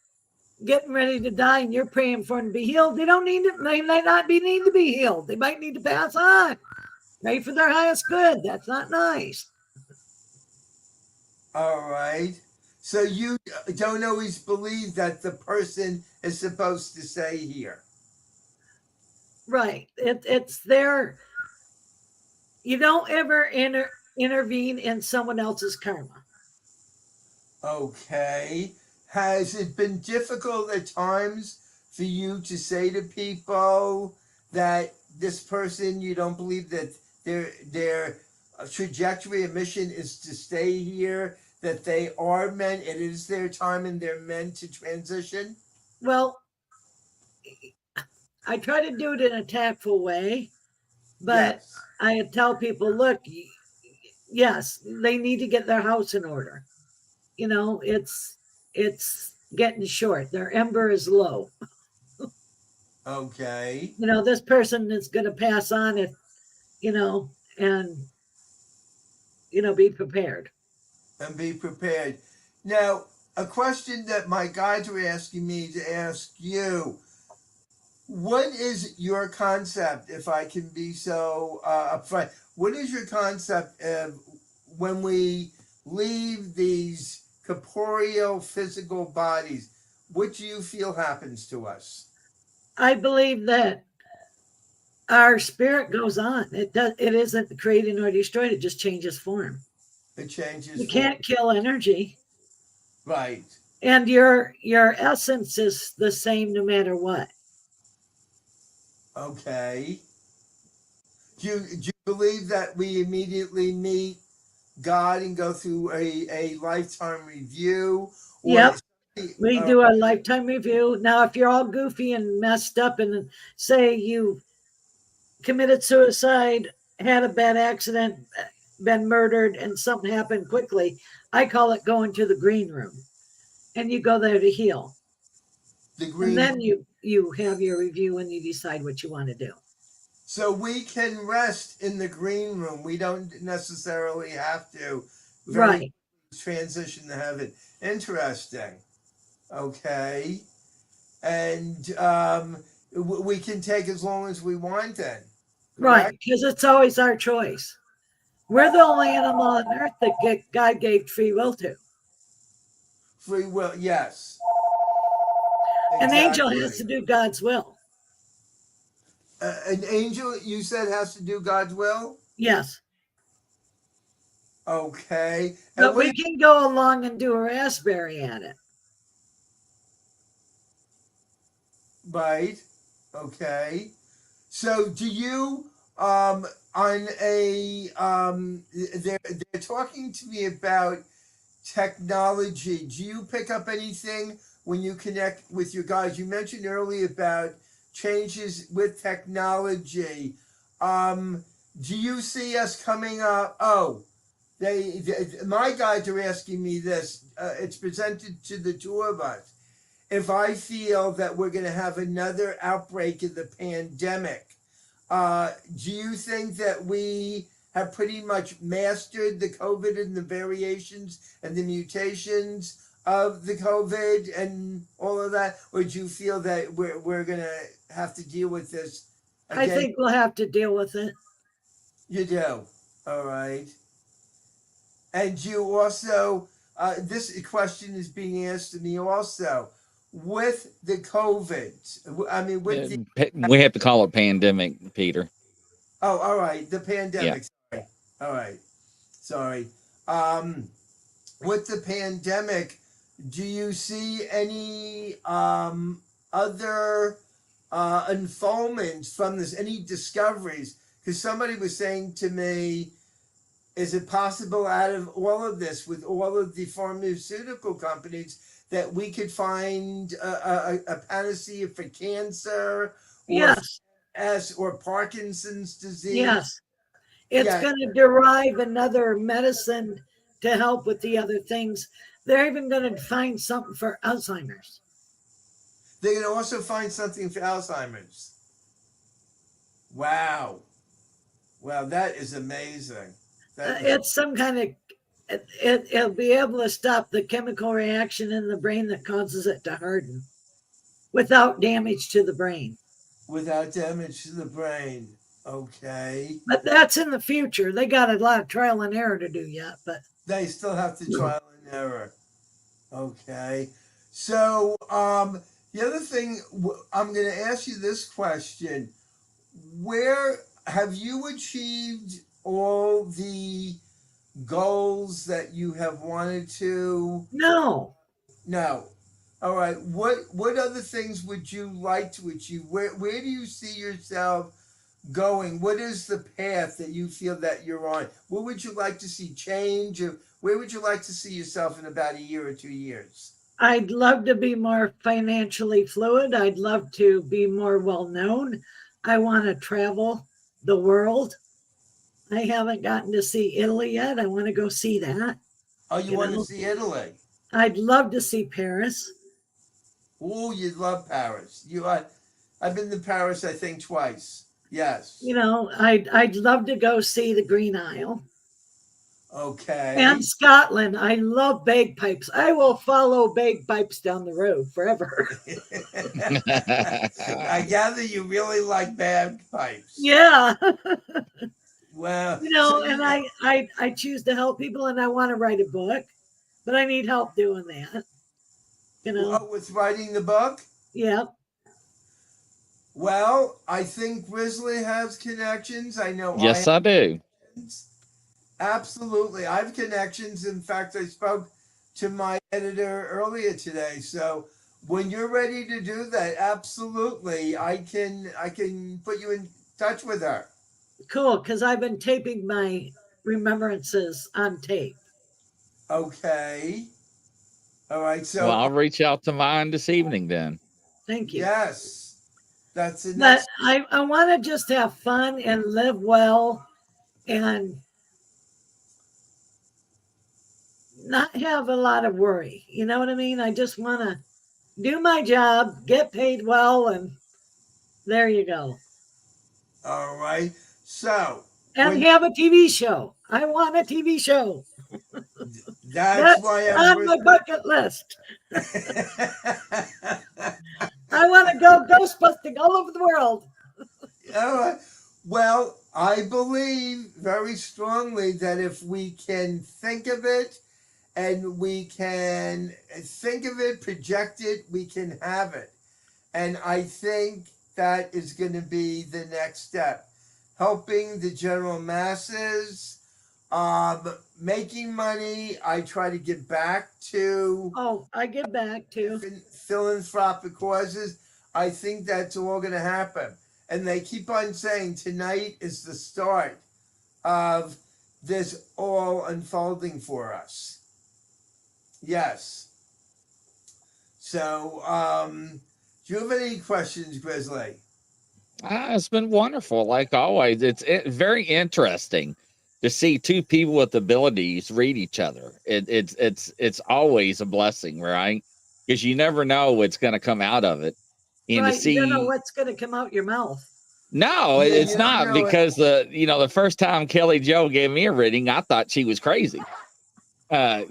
getting ready to die and you're praying for them to be healed. They might not need to be healed. They might need to pass on. Pray for their highest good. That's not nice. All right. So you don't always believe that the person is supposed to stay here. Right. It's their, you don't ever intervene in someone else's karma. Okay. Has it been difficult at times for you to say to people that this person, you don't believe that their trajectory of mission is to stay here, that they are meant, it is their time and they're meant to transition? Well, I try to do it in a tactful way, but Yes. I tell people, look, yes, they need to get their house in order. You know, it's getting short. Their ember is low. Okay. You know, this person is going to pass on it, you know, and, you know, be prepared. And be prepared. Now, a question that my guides were asking me to ask you. What is your concept, if I can be so upfront? What is your concept of when we leave these corporeal physical bodies? What do you feel happens to us? I believe that our spirit goes on. It isn't created or destroyed. It just changes form. It changes. You can't kill energy. Right. And your essence is the same no matter what. Okay. Do you believe that we immediately meet God and go through a lifetime review? Yep. We do a lifetime review. Now, if you're all goofy and messed up and say you committed suicide, had a bad accident, been murdered, and something happened quickly, I call it going to the green room. And you go there to heal. And then you have your review and you decide what you want to do. So we can rest in the green room. We don't necessarily have to transition to heaven. Interesting. Okay. And we can take as long as we want then. Correct? Right, because it's always our choice. We're the only animal on earth that God gave free will to. Free will, yes. An angel has to do God's will. An angel, you said, has to do God's will? Yes. Okay. But we can go along and do a raspberry at it. Right. Okay. So do you on a they're talking to me about technology. Do you pick up anything when you connect with your guides? You mentioned earlier about changes with technology. Do you see us coming up? Oh, my guides are asking me this. It's presented to the two of us. If I feel that we're going to have another outbreak of the pandemic, do you think that we have pretty much mastered the COVID and the variations and the mutations of the COVID and all of that? Or do you feel that we're going to have to deal with this again? I think we'll have to deal with it. You do? All right. And you also, this question is being asked to me also. With the COVID, I mean, we have to call it pandemic, Peter. Oh, all right. The pandemic. Yeah. Sorry. All right. Sorry. With the pandemic, do you see any other unfoldments from this? Any discoveries? Because somebody was saying to me, is it possible out of all of this, with all of the pharmaceutical companies, that we could find a panacea for cancer or Yes, or Parkinson's disease. yes. It's Yeah, going to derive another medicine to help with the other things. They're even going to find something for Alzheimer's. they can also find something for Alzheimer's. Wow. Wow, that is amazing. That is It's some kind of it'll be able to stop the chemical reaction in the brain that causes it to harden without damage to the brain. without damage to the brain. Okay. But that's in the future. They got a lot of trial and error to do yet, but They still have to trial and error. Okay. So, the other thing, I'm going to ask you this question. Where have you achieved all the goals that you have wanted to? no. No. All right. What other things would you like to achieve? Where do you see yourself going? What is the path that you feel that you're on? What would you like to see change? Or where would you like to see yourself in about a year or 2 years? I'd love to be more financially fluid. I'd love to be more well known. I want to travel the world. I haven't gotten to see Italy yet. I want to go see that. Oh, you You want to know, see Italy? I'd love to see Paris. Oh, you love Paris. I've been to Paris, I think, twice. Yes. I'd love to go see the Green Isle and Okay. Scotland. I love bagpipes. I will follow bagpipes down the road forever. I gather you really like bagpipes. Yeah. Well, so And I choose to help people and I want to write a book, but I need help doing that. with writing the book? Yeah. Well, I think Grizzly has connections. I know I Yes, have I do. connections. Absolutely. I have connections. In fact, I spoke to my editor earlier today. So when you're ready to do that, absolutely, I can put you in touch with her. Cool. Because I've been taping my remembrances on tape. Okay. All right. Well, So I'll reach out to mine this evening then. Thank you. yes, that's the But next. I want to just have fun and live well and not have a lot of worry. You know what I mean? I just want to do my job, get paid well, and there you go. All right. So And when have a TV show. I want a TV show. that's That's why I'm. on my bucket list. I want to go ghost busting all over the world. All right. Well, I believe very strongly that if we can think of it and we can think of it, project it, we can have it. And I think that is going to be the next step. Helping the general masses, making money. I try to give back to Oh, I get back to. philanthropic causes. I think that's all going to happen. And they keep on saying tonight is the start of this all unfolding for us. Yes. So, do you have any questions, Grizzly? It's been wonderful, like always. It's very interesting to see two people with abilities read each other. It's always a blessing, right? Because you never know what's going to come out of it, and to Right. You don't know see. what's going to come out your mouth. No, Yeah, it's you don't not know it. because the first time Kelly Joe gave me a reading, I thought she was crazy. So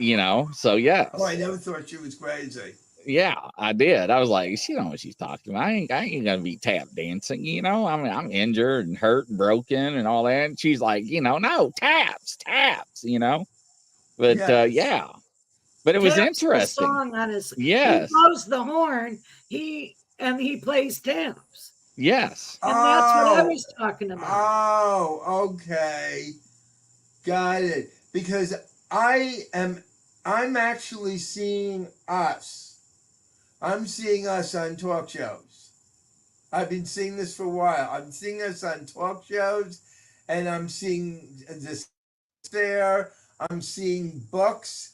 yes. Oh, I never thought she was crazy. Yeah, I did. I was like, she don't know what she's talking about. I ain't gonna be tap dancing, I mean, I'm injured and hurt and broken and all that. And she's like, no, taps, But Yes. yeah. But it was Taps the interesting. song on his. He Yes. blows the horn. He plays taps. Yes. And that's what I Oh, was talking about. oh, okay. Got it. Because I'm actually seeing us. I'm seeing us on talk shows. I've been seeing this for a while. I'm seeing us on talk shows, and I'm seeing this there. I'm seeing books.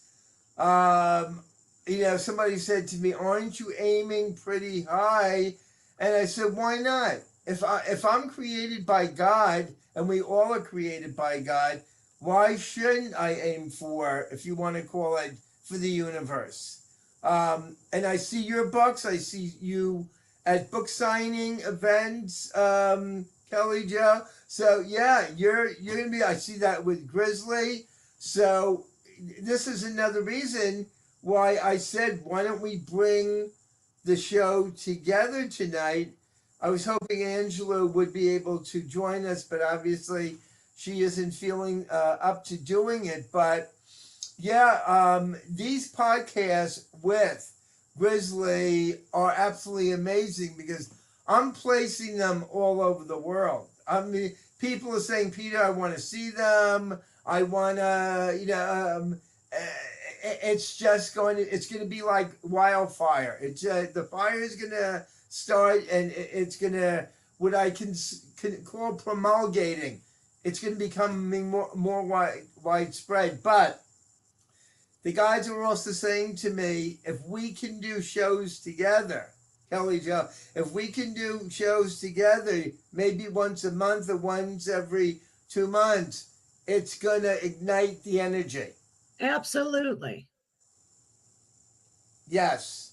somebody said to me, "Aren't you aiming pretty high?" And I said, "Why not? If I'm created by God, and we all are created by God, why shouldn't I aim for, if you want to call it, for the universe?" And I see your books. I see you at book signing events, Kelly Joe. So yeah, you're gonna be. I see that with Grizzly. So this is another reason why I said, why don't we bring the show together tonight? I was hoping Angela would be able to join us, but obviously she isn't feeling up to doing it. But yeah, these podcasts with Grizzly are absolutely amazing because I'm placing them all over the world. I mean, people are saying, "Peter, I want to see them. I want to, it's going to be like wildfire. It's the fire is going to start, and it's going to, what I can call promulgating. It's going to become more widespread. But the guys are also saying to me, if we can do shows together, Kelly Joe, if we can do shows together, maybe once a month or once every 2 months, it's going to ignite the energy. Absolutely. Yes.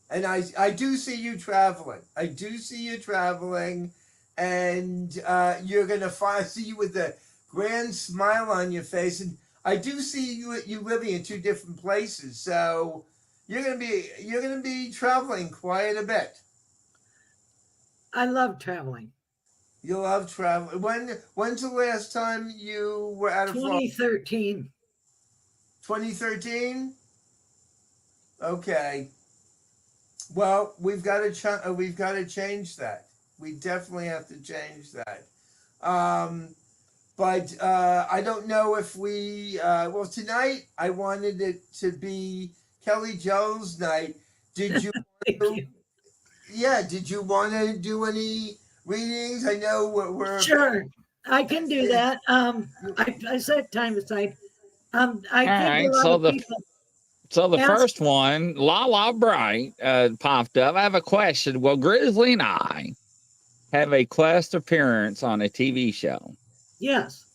And I do see you traveling. I do see you traveling, and you're going to see you with a grand smile on your face. And I do see you living in two different places. So you're going to be traveling quite a bit. I love traveling. You love traveling. When's the last time you were out of Florida? 2013. 2013? Okay. Well, we've got to change that. We definitely have to change that. But I don't know if we. Well, tonight I wanted it to be Kelly Joe's night. Did you? Thank you. Yeah. Did you want to do any readings? I know we're Sure, I can do that. I set time aside. I All think a right. lot of people So the ask. first one, La La Bright, popped up. I have a question. Well, Grizzly and I have a quest appearance on a TV show. Yes.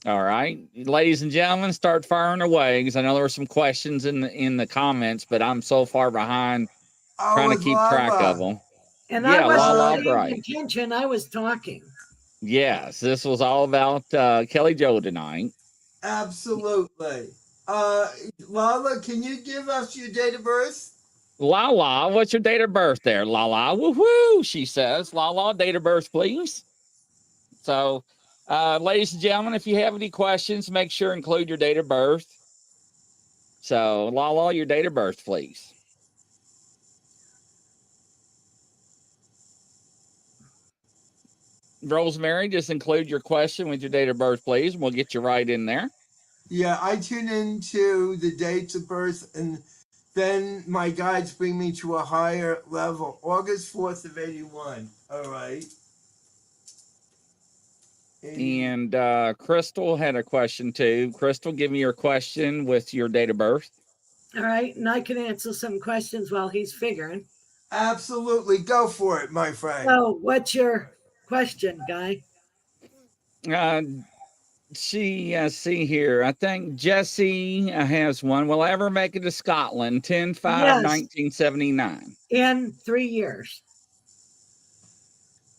All right, ladies and gentlemen, start firing away because I know there were some questions in the comments, but I'm so far behind trying to with keep track of Lala. them. And I Yeah, La wasn't La paying Bright. attention. I was talking. Yes, this was all about Kelly Joe tonight. Absolutely. Lala, can you give us your date of birth? La La, what's your date of birth there? La La, woohoo, she says. La La, date of birth, please. So, ladies and gentlemen, if you have any questions, make sure to include your date of birth. So, La La, your date of birth, please. Rosemary, just include your question with your date of birth, please, and we'll get you right in there. Yeah, I tune into the dates of birth, and then my guides bring me to a higher level. August 4th of 81. All right. And Crystal had a question too. Crystal, give me your question with your date of birth. All right, and I can answer some questions while he's figuring. Absolutely. Go for it, my friend. So, what's your question, Guy? See here. I think Jesse has one. Will I ever make it to Scotland? 10/5/1979. In 3 years.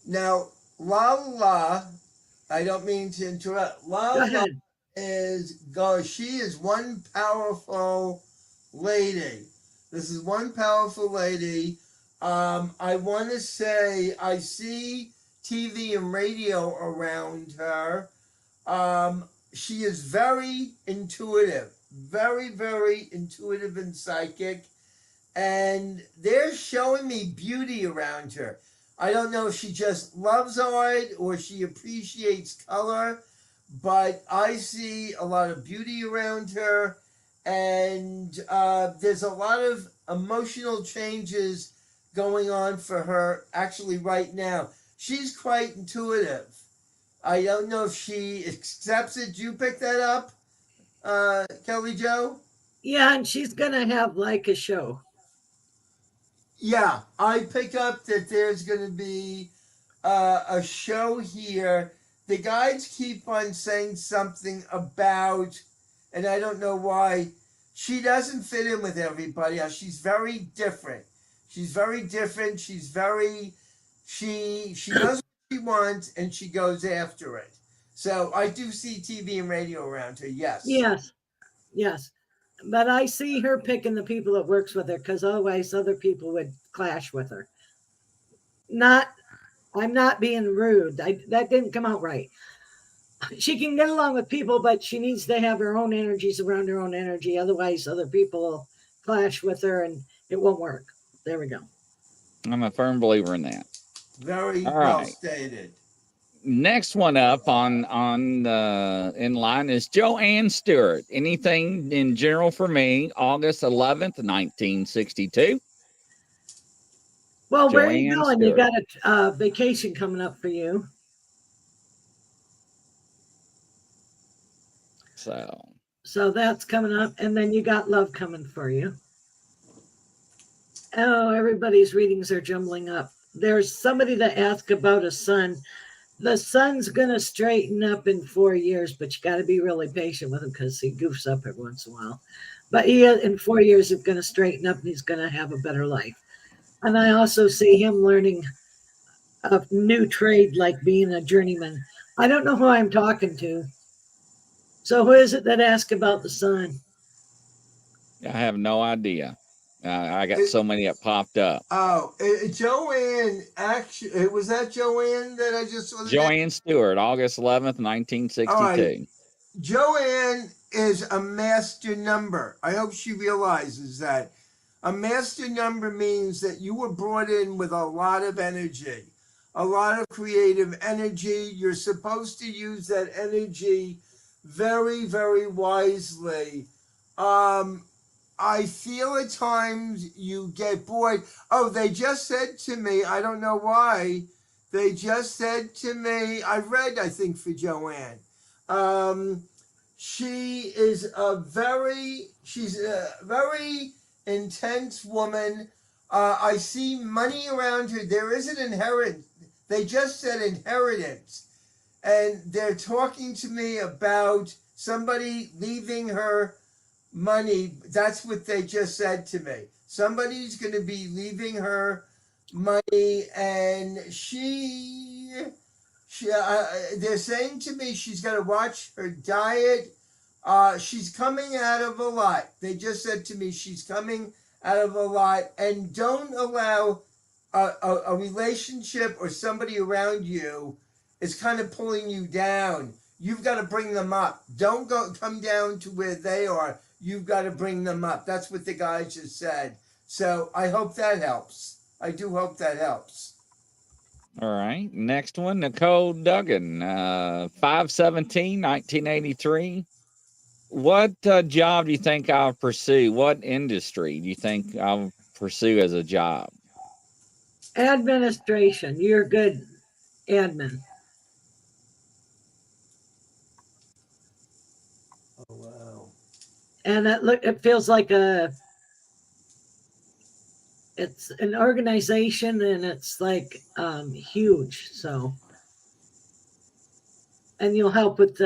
Now, Lala, I don't mean to interrupt. Go Lala ahead. she is one powerful lady. This is one powerful lady. I want to say I see TV and radio around her. She is very intuitive, very, very intuitive and psychic. And they're showing me beauty around her. I don't know if she just loves art or she appreciates color, but I see a lot of beauty around her. And there's a lot of emotional changes going on for her actually right now. She's quite intuitive. I don't know if she accepts it. Did you pick that up, Kelly Joe? Yeah, and she's gonna have like a show. Yeah, I pick up that there's going to be a show here. The guides keep on saying something about, and I don't know why, she doesn't fit in with everybody. She's very different. She's very different. She's very, she knows what she wants and she goes after it. So I do see TV and radio around her. Yes. Yes, yes. But I see her picking the people that works with her because otherwise other people would clash with her. Not, I'm not being rude. That didn't come out right. She can get along with people, but she needs to have her own energies around her own energy. Otherwise, other people will clash with her and it won't work. There we go. I'm a firm believer in that. Very All well right. stated. Next one up on in line is Joanne Stewart. Anything in general for me, August 11th, 1962. Well, where are you Joanne going? You Stewart. got a vacation coming up for you. So that's coming up. And then you got love coming for you. Oh, everybody's readings are jumbling up. There's somebody that asked about a son. The son's going to straighten up in 4 years, but you got to be really patient with him because he goofs up every once in a while. But he, in 4 years, is going to straighten up and he's going to have a better life. And I also see him learning a new trade, like being a journeyman. I don't know who I'm talking to. So who is it that asked about the son? I have no idea. I got so many that popped up. Oh, Joanne, actually, was that Joanne that I just saw? Joanne Stewart, August 11th, 1962. All right. Joanne is a master number. I hope she realizes that. A master number means that you were brought in with a lot of energy, a lot of creative energy. You're supposed to use that energy very, very wisely. I feel at times you get bored. Oh, they just said to me, I don't know why, they just said to me, I read, I think, for Joanne. She's a very intense woman. I see money around her. There is an inheritance. They just said inheritance. And they're talking to me about somebody leaving her money. That's what they just said to me. Somebody's going to be leaving her money, and they're saying to me she's got to watch her diet. She's coming out of a lot. They just said to me she's coming out of a lot, and don't allow a relationship or somebody around you is kind of pulling you down. You've got to bring them up. Don't come down to where they are. You've got to bring them up. That's what the guy just said. So I hope that helps. I do hope that helps. All right. Next one, Nicole Duggan, 5/17, 1983. What job do you think I'll pursue? What industry do you think I'll pursue as a job? Administration. You're good admin. Oh, wow. And it feels like it's an organization and it's like huge. So, and you'll help with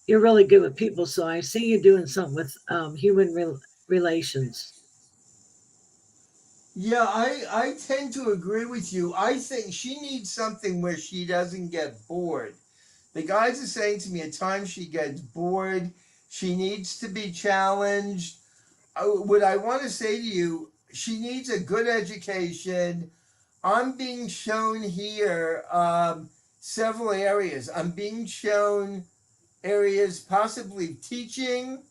you're really good with people. So I see you doing something with human relations. Yeah, I tend to agree with you. I think she needs something where she doesn't get bored. The guys are saying to me at times she gets bored. She needs to be challenged. What I want to say to you, she needs a good education. I'm being shown here several areas. I'm being shown areas possibly teaching,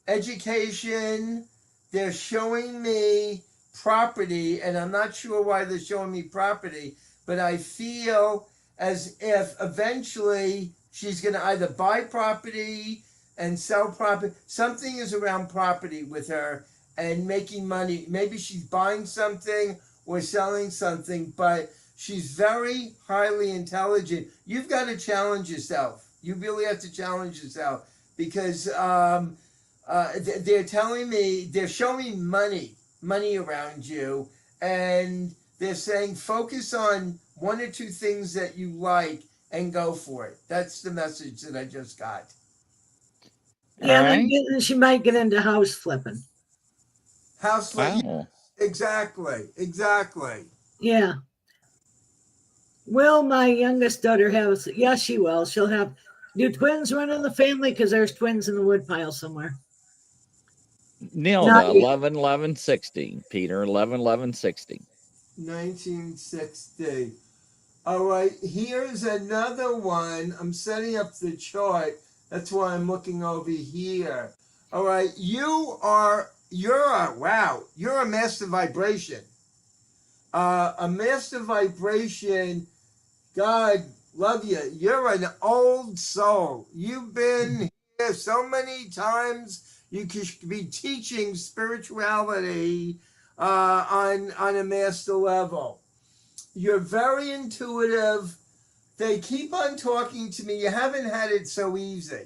education. They're showing me property, and I'm not sure why they're showing me property, but I feel as if eventually she's going to either buy property and sell property. Something is around property with her and making money. Maybe she's buying something or selling something, but she's very highly intelligent. You've got to challenge yourself. You really have to challenge yourself because they're telling me, they're showing money around you, and they're saying focus on one or two things that you like and go for it. That's the message that I just got. All Yeah, right. then she might get into house flipping. House flip. Wow. Exactly. Exactly. Yeah. Will my youngest daughter have? Yes, she will. She'll have. Do twins run in the family? Because there's twins in the woodpile somewhere. Not Nilda, yet. 11 11 60. Peter, 11 11 60. 1960. All right, here's another one. I'm setting up the chart. That's why I'm looking over here. All right, you're a master vibration. A master vibration. God love you. You're an old soul. You've been here so many times. You could be teaching spirituality on a master level. You're very intuitive. They keep on talking to me. You haven't had it so easy.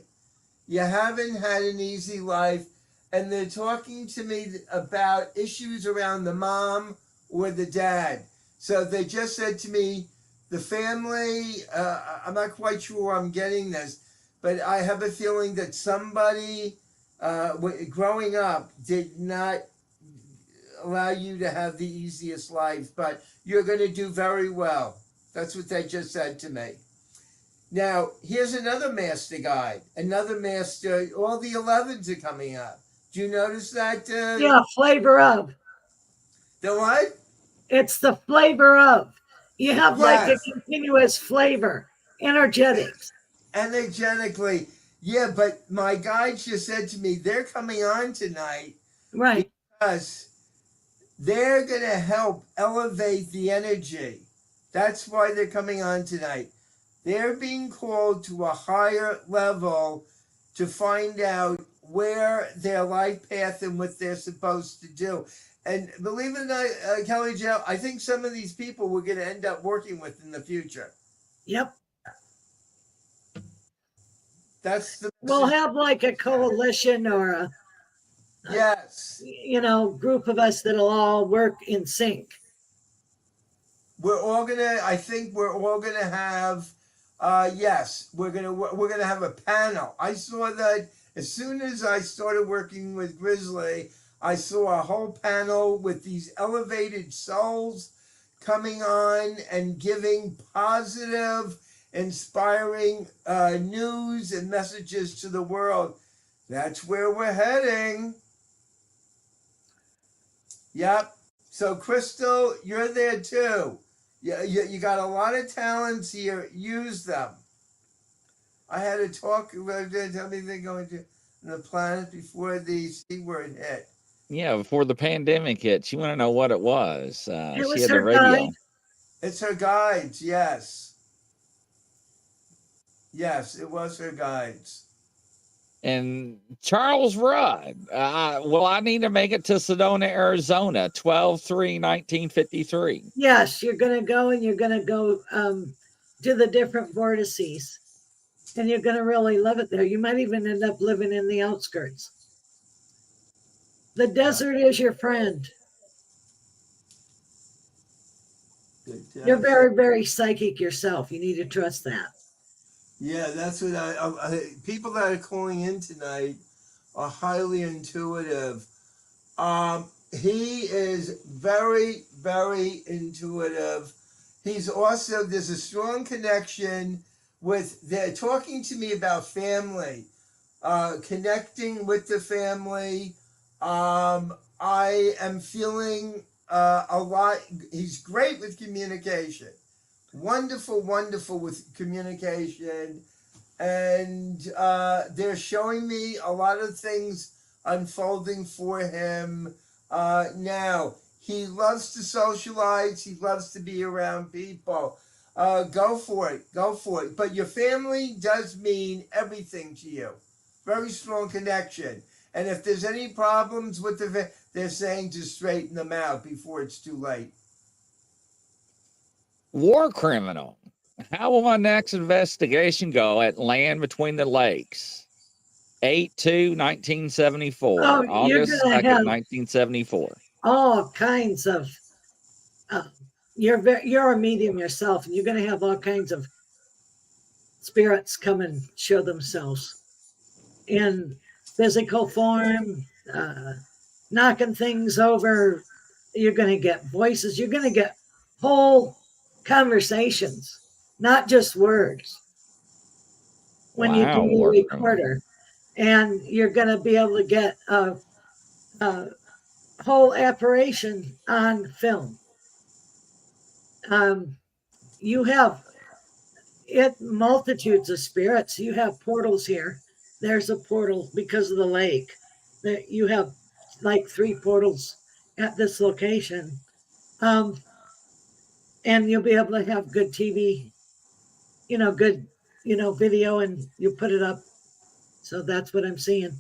You haven't had an easy life. And they're talking to me about issues around the mom or the dad. So they just said to me, the family, I'm not quite sure where I'm getting this, but I have a feeling that somebody growing up did not allow you to have the easiest life, but you're going to do very well. That's what they just said to me. Now, here's another master guide, another master. All the 11s are coming up. Do you notice that? Yeah, flavor of. The what? It's the flavor of. You have like a Yes, continuous flavor, energetics. energetically. Yeah, but my guide just said to me, they're coming on tonight Right. because they're going to help elevate the energy. That's why they're coming on tonight. They're being called to a higher level to find out where their life path and what they're supposed to do. And believe it or not, Kelly Jo, I think some of these people we're going to end up working with in the future. Yep. That's the We'll message. have like a coalition or a Yes. group of us that'll all work in sync. I think we're all gonna have, yes, we're gonna have a panel. I saw that as soon as I started working with Grizzly, I saw a whole panel with these elevated souls coming on and giving positive, inspiring news and messages to the world. That's where we're heading. Yep. So, Crystal, you're there too. You got a lot of talents here. Use them. I had a talk about tell me they're going to the planet before the C word hit. Yeah, before the pandemic hit, she wanted to know what it was. It She was had the her guide. radio. It's her guides, yes. Yes, it was her guides. And Charles Rudd, well, I need to make it to Sedona, Arizona, 12/3/1953. Yes, you're going to go and you're going to go to the different vortices. And you're going to really love it there. You might even end up living in the outskirts. The desert is your friend. You're very, very psychic yourself. You need to trust that. Yeah, that's what people that are calling in tonight are highly intuitive. He is very, very intuitive. He's also, there's a strong connection they're talking to me about family, connecting with the family. I am feeling a lot. He's great with communication. Wonderful, wonderful with communication. And they're showing me a lot of things unfolding for him now. He loves to socialize. He loves to be around people. Go for it. Go for it. But your family does mean everything to you. Very strong connection. And if there's any problems with they're saying to straighten them out before it's too late. War criminal. How will my next investigation go at Land Between the Lakes? 8/2/1974. Oh, you're August gonna 2nd, have 1974. all kinds of. Uh, you're a medium yourself, and you're gonna have all kinds of spirits come and show themselves in physical form, knocking things over. You're going to get voices. You're going to get whole conversations, not just words, when you do Wow, your workroom. recorder. And you're going to be able to get a whole apparition on film. You have multitudes of spirits. You have portals here. There's a portal because of the lake. That you have like 3 portals at this location. And you'll be able to have good TV, good, video, and you put it up. So that's what I'm seeing.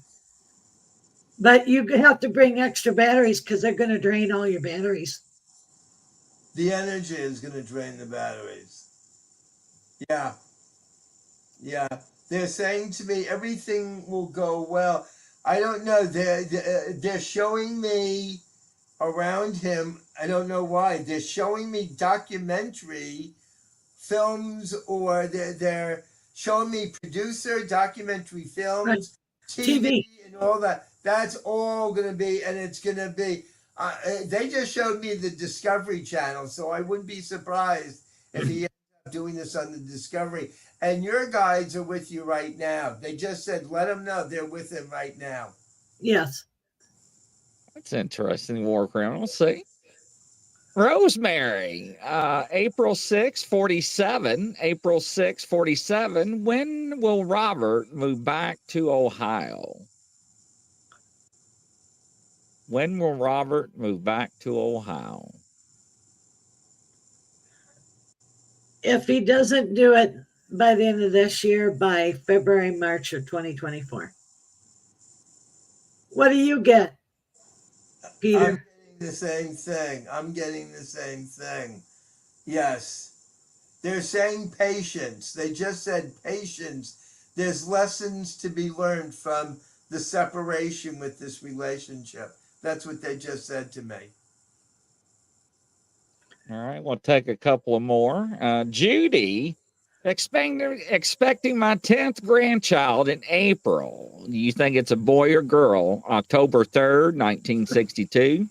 But you have to bring extra batteries because they're going to drain all your batteries. The energy is going to drain the batteries. Yeah. Yeah. They're saying to me everything will go well. I don't know. They're showing me around him. I don't know why. They're showing me documentary films, or they're showing me producer documentary Right. films, TV, TV. and all that. That's all going to be, and it's going to be. They just showed me the Discovery Channel, so I wouldn't be surprised if he ended up doing this on the Discovery. And your guides are with you right now. They just said, let them know they're with him right now. Yes. That's interesting, war criminal. See? Rosemary, April 6, 47. April 6, 47. When will Robert move back to Ohio? When will Robert move back to Ohio? If he doesn't do it by the end of this year, by February, March of 2024. What do you get, Peter? I'm getting the same thing. I'm getting the same thing. Yes. They're saying patience. They just said patience. There's lessons to be learned from the separation with this relationship. That's what they just said to me. All right, we'll take a couple of more. Judy, expecting my 10th grandchild in April. Do you think it's a boy or girl? October 3rd, 1962.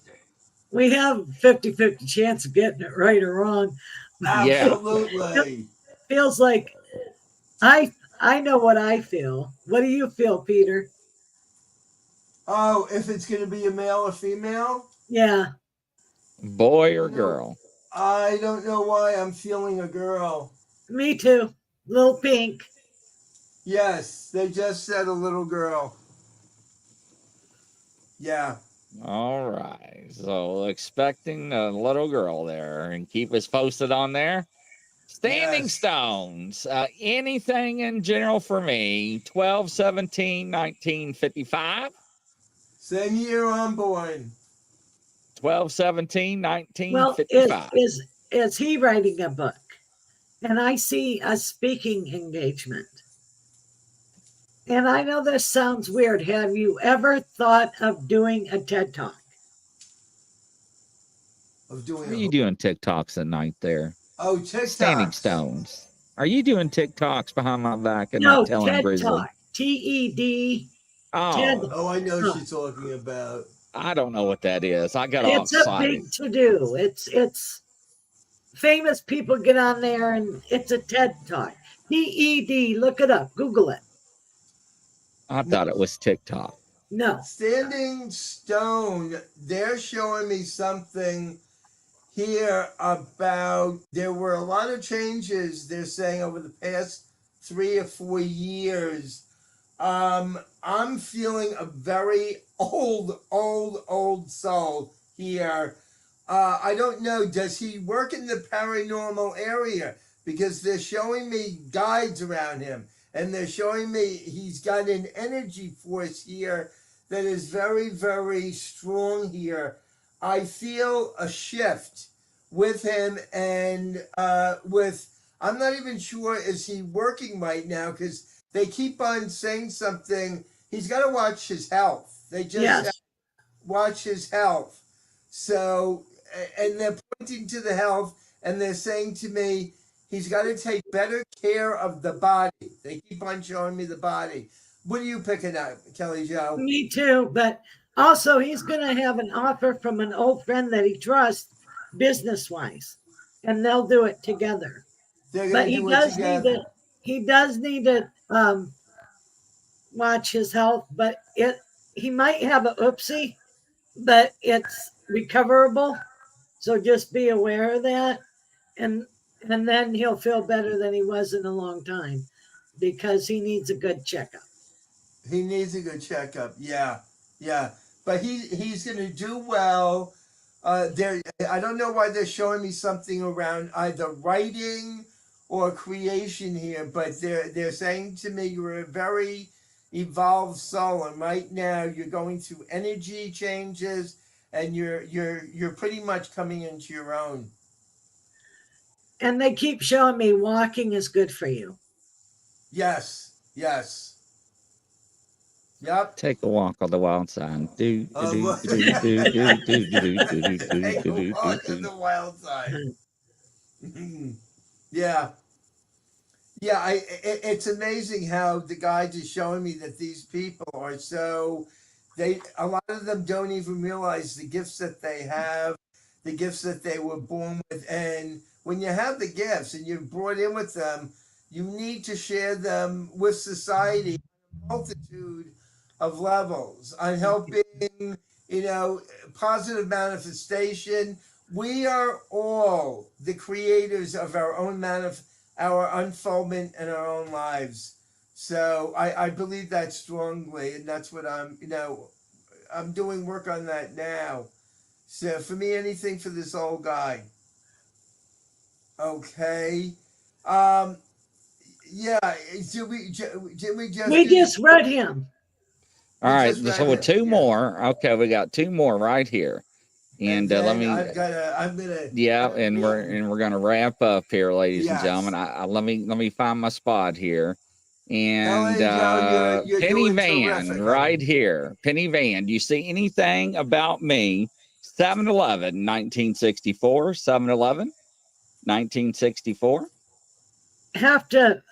We have 50-50 chance of getting it right or wrong. Yeah. Absolutely. Feels like I know what I feel. What do you feel, Peter? Oh, if it's going to be a male or female? Yeah. Boy or girl? I don't know why I'm feeling a girl. Me too. Little pink. Yes, they just said a little girl. Yeah. All right. So expecting a little girl there, and keep us posted on there. Standing Yes. stones. Anything in general for me. 12/17/1955. Same year I'm born. 12/17/1955. Well, is he writing a book? And I see a speaking engagement. And I know this sounds weird. Have you ever thought of doing a TED Talk? Of doing Are you doing TikToks at night there? Oh, Standing TikToks. stones. Are you doing TikToks behind my back and No, not telling TED Grizzly? Talk. TED. TED. Oh, Oh, I know what she's talking about. I don't know what that is. I got all It's a excited. big to do. It's famous people get on there and it's a TED Talk. TED. Look it up. Google it. I thought it was TikTok. No. Standing Stone, they're showing me something here about there were a lot of changes, they're saying, over the past 3 or 4 years. I'm feeling a very old soul here. I don't know, does he work in the paranormal area? Because they're showing me guides around him, and they're showing me he's got an energy force here that is very, very strong here. I feel a shift with him, and I'm not even sure, is he working right now? Because they keep on saying something. he's got to watch his health. They just Yes. watch his health. So, and they're pointing to the health, and they're saying to me, he's got to take better care of the body. They keep on showing me the body. What are you picking up, Kelly Joe? Me too. But also, he's going to have an offer from an old friend that he trusts business wise, and they'll do it together. They're But going to he do it does need together. to, he does need to watch his health, but he might have a oopsie, but it's recoverable. So just be aware of that. And then he'll feel better than he was in a long time because he needs a good checkup. He needs a good checkup. Yeah, yeah. But he's going to do well. I don't know why they're showing me something around either writing or creation here, but they're saying to me you're a very evolved soul, and right now you're going through energy changes, and you're pretty much coming into your own. And they keep showing me walking is good for you. Yes, yes. Yep. Take a walk on the wild side. Do do Take do do do do do do do do a do do walk on do. the wild side. Yeah. Yeah, it's amazing how the guides are showing me that these people are so a lot of them don't even realize the gifts that they have, the gifts that they were born with, and when you have the gifts and you're brought in with them, you need to share them with society on a multitude of levels on helping, you know, positive manifestation. We are all the creators of our own our unfoldment in our own lives. So I believe that strongly, and that's what I'm doing work on that now. So for me, anything for this old guy. Okay. Um, yeah. Did we just We do the? just read him. All We right, just so read with him. two Yeah. more. Okay, we got two more right here, And and let then me. I'm gonna. Yeah, I'm and we're gonna wrap up here, ladies and Yes. gentlemen. Let me find my spot here, and Kelly Joe, you're Penny doing Van terrific, honey. right here. Penny Van, do you see anything about me? 7/11, 1964. 7/11, 1964. Have to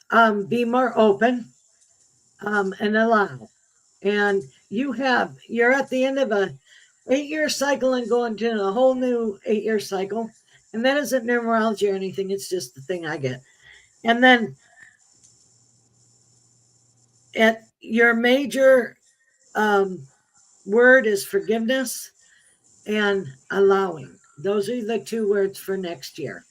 be more open and allow. And you're at the end of a 8-year cycle and going to a whole new 8-year cycle. And that isn't numerology or anything. It's just the thing I get. And then at your major word is forgiveness and allowing. Those are the two words for next year.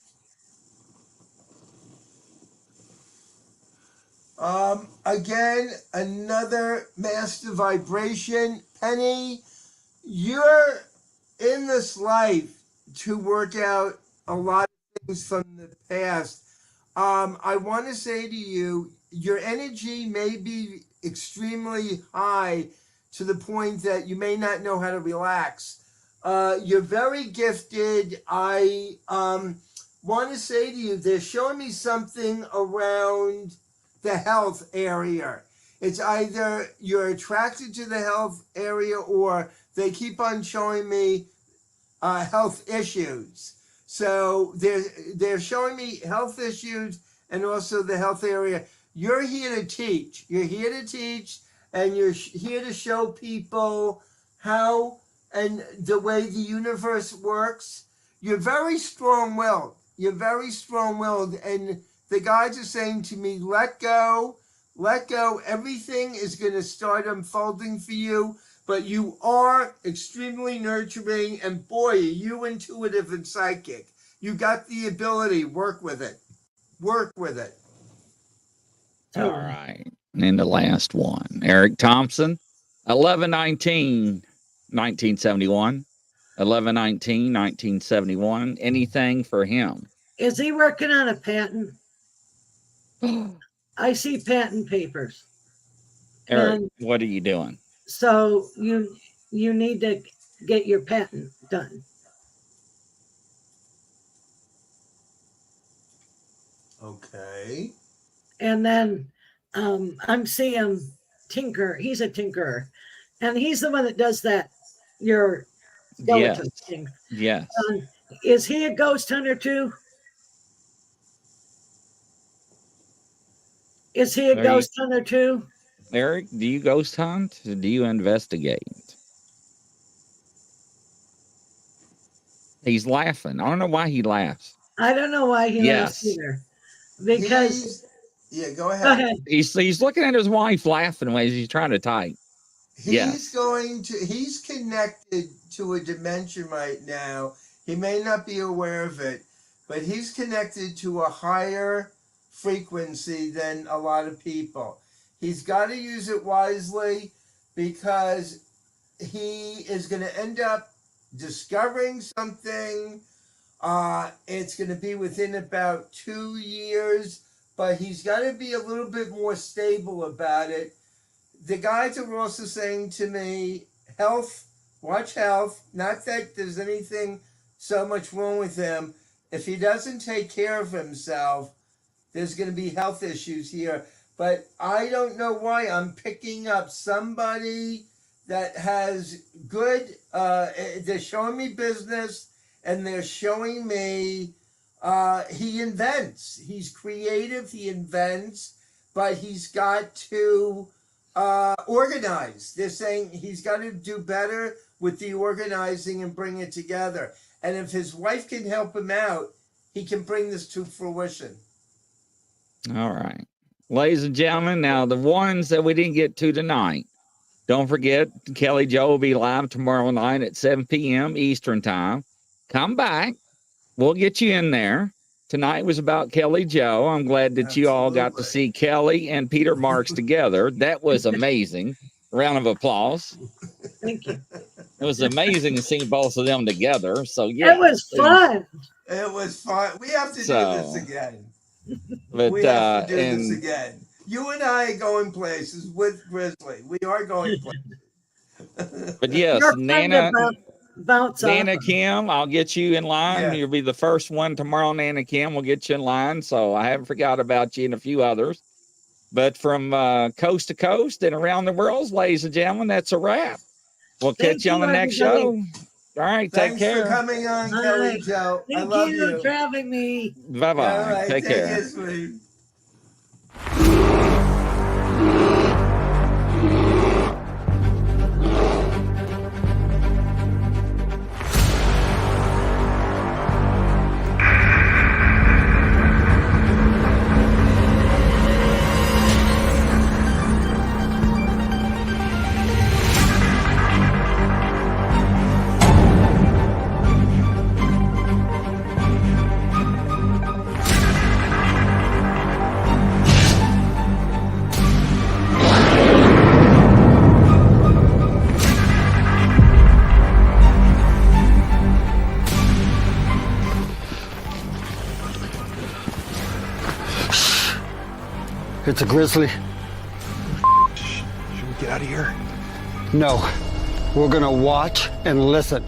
Again, another master vibration. Penny, you're in this life to work out a lot of things from the past. I want to say to you, your energy may be extremely high to the point that you may not know how to relax. You're very gifted. I want to say to you, they're showing me something around the health area. It's either you're attracted to the health area or they keep on showing me health issues. So they're showing me health issues and also the health area. You're here to teach. You're here to teach, and you're here to show people how and the way the universe works. You're very strong-willed. You're very strong-willed, and the guides are saying to me, "Let go, let go. Everything is going to start unfolding for you." But you are extremely nurturing, and boy, are you intuitive and psychic. You got the ability. Work with it. Work with it. All Totally. right, and the last one, Eric Thompson, 11/19, 1971. 11/19, 1971. Anything for him? Is he working on a patent? I see patent papers. Eric, And what are you doing? so you need to get your patent done. Okay. And then I'm seeing He's a tinkerer. And he's the one that does that, your skeleton Yes. thing. Yes. Is he a ghost hunter too? Is he a ghost hunter too? Eric, do you ghost hunt? Or do you investigate? He's laughing. I don't know why he laughs. I don't know why he laughs either. Because go ahead. Go ahead. He's looking at his wife laughing as he's trying to type. He's connected to a dimension right now. He may not be aware of it, but he's connected to a higher frequency than a lot of people. He's got to use it wisely because he is going to end up discovering something. It's going to be within about 2 years, but he's got to be a little bit more stable about it. The guys are also saying to me, watch health. Not that there's anything so much wrong with him. If he doesn't take care of himself, there's going to be health issues here. But I don't know why I'm picking up somebody that has good, they're showing me business and they're showing me he invents. He's creative, he invents, but he's got to organize. They're saying he's got to do better with the organizing and bring it together. And if his wife can help him out, he can bring this to fruition. All right. Ladies and gentlemen, now the ones that we didn't get to tonight, don't forget, Kelly Joe will be live tomorrow night at 7 p.m. Eastern time. Come back. We'll get you in there. Tonight was about Kelly Joe. I'm glad that you all got to see Kelly and Peter Marks together. That was amazing. Round of applause. Thank you. It was amazing to see both of them together. So, yeah. It was fun. It was fun. We have to do this again. But, we have to do this again. You and I are going places with Grizzly. We are going places. But yes, Nana off. Kim, I'll get you in line. Yeah. You'll be the first one tomorrow. Nana Kim will get you in line. So I haven't forgot about you and a few others. But from coast to coast and around the world, ladies and gentlemen, that's a wrap. We'll catch you on the next show. All right, take care. Thanks for coming on, Kelly Joe. I love you. Thank you for having me. Bye-bye. All right, take care. It, sweet. It's a grizzly. Should we get out of here? No, we're gonna watch and listen.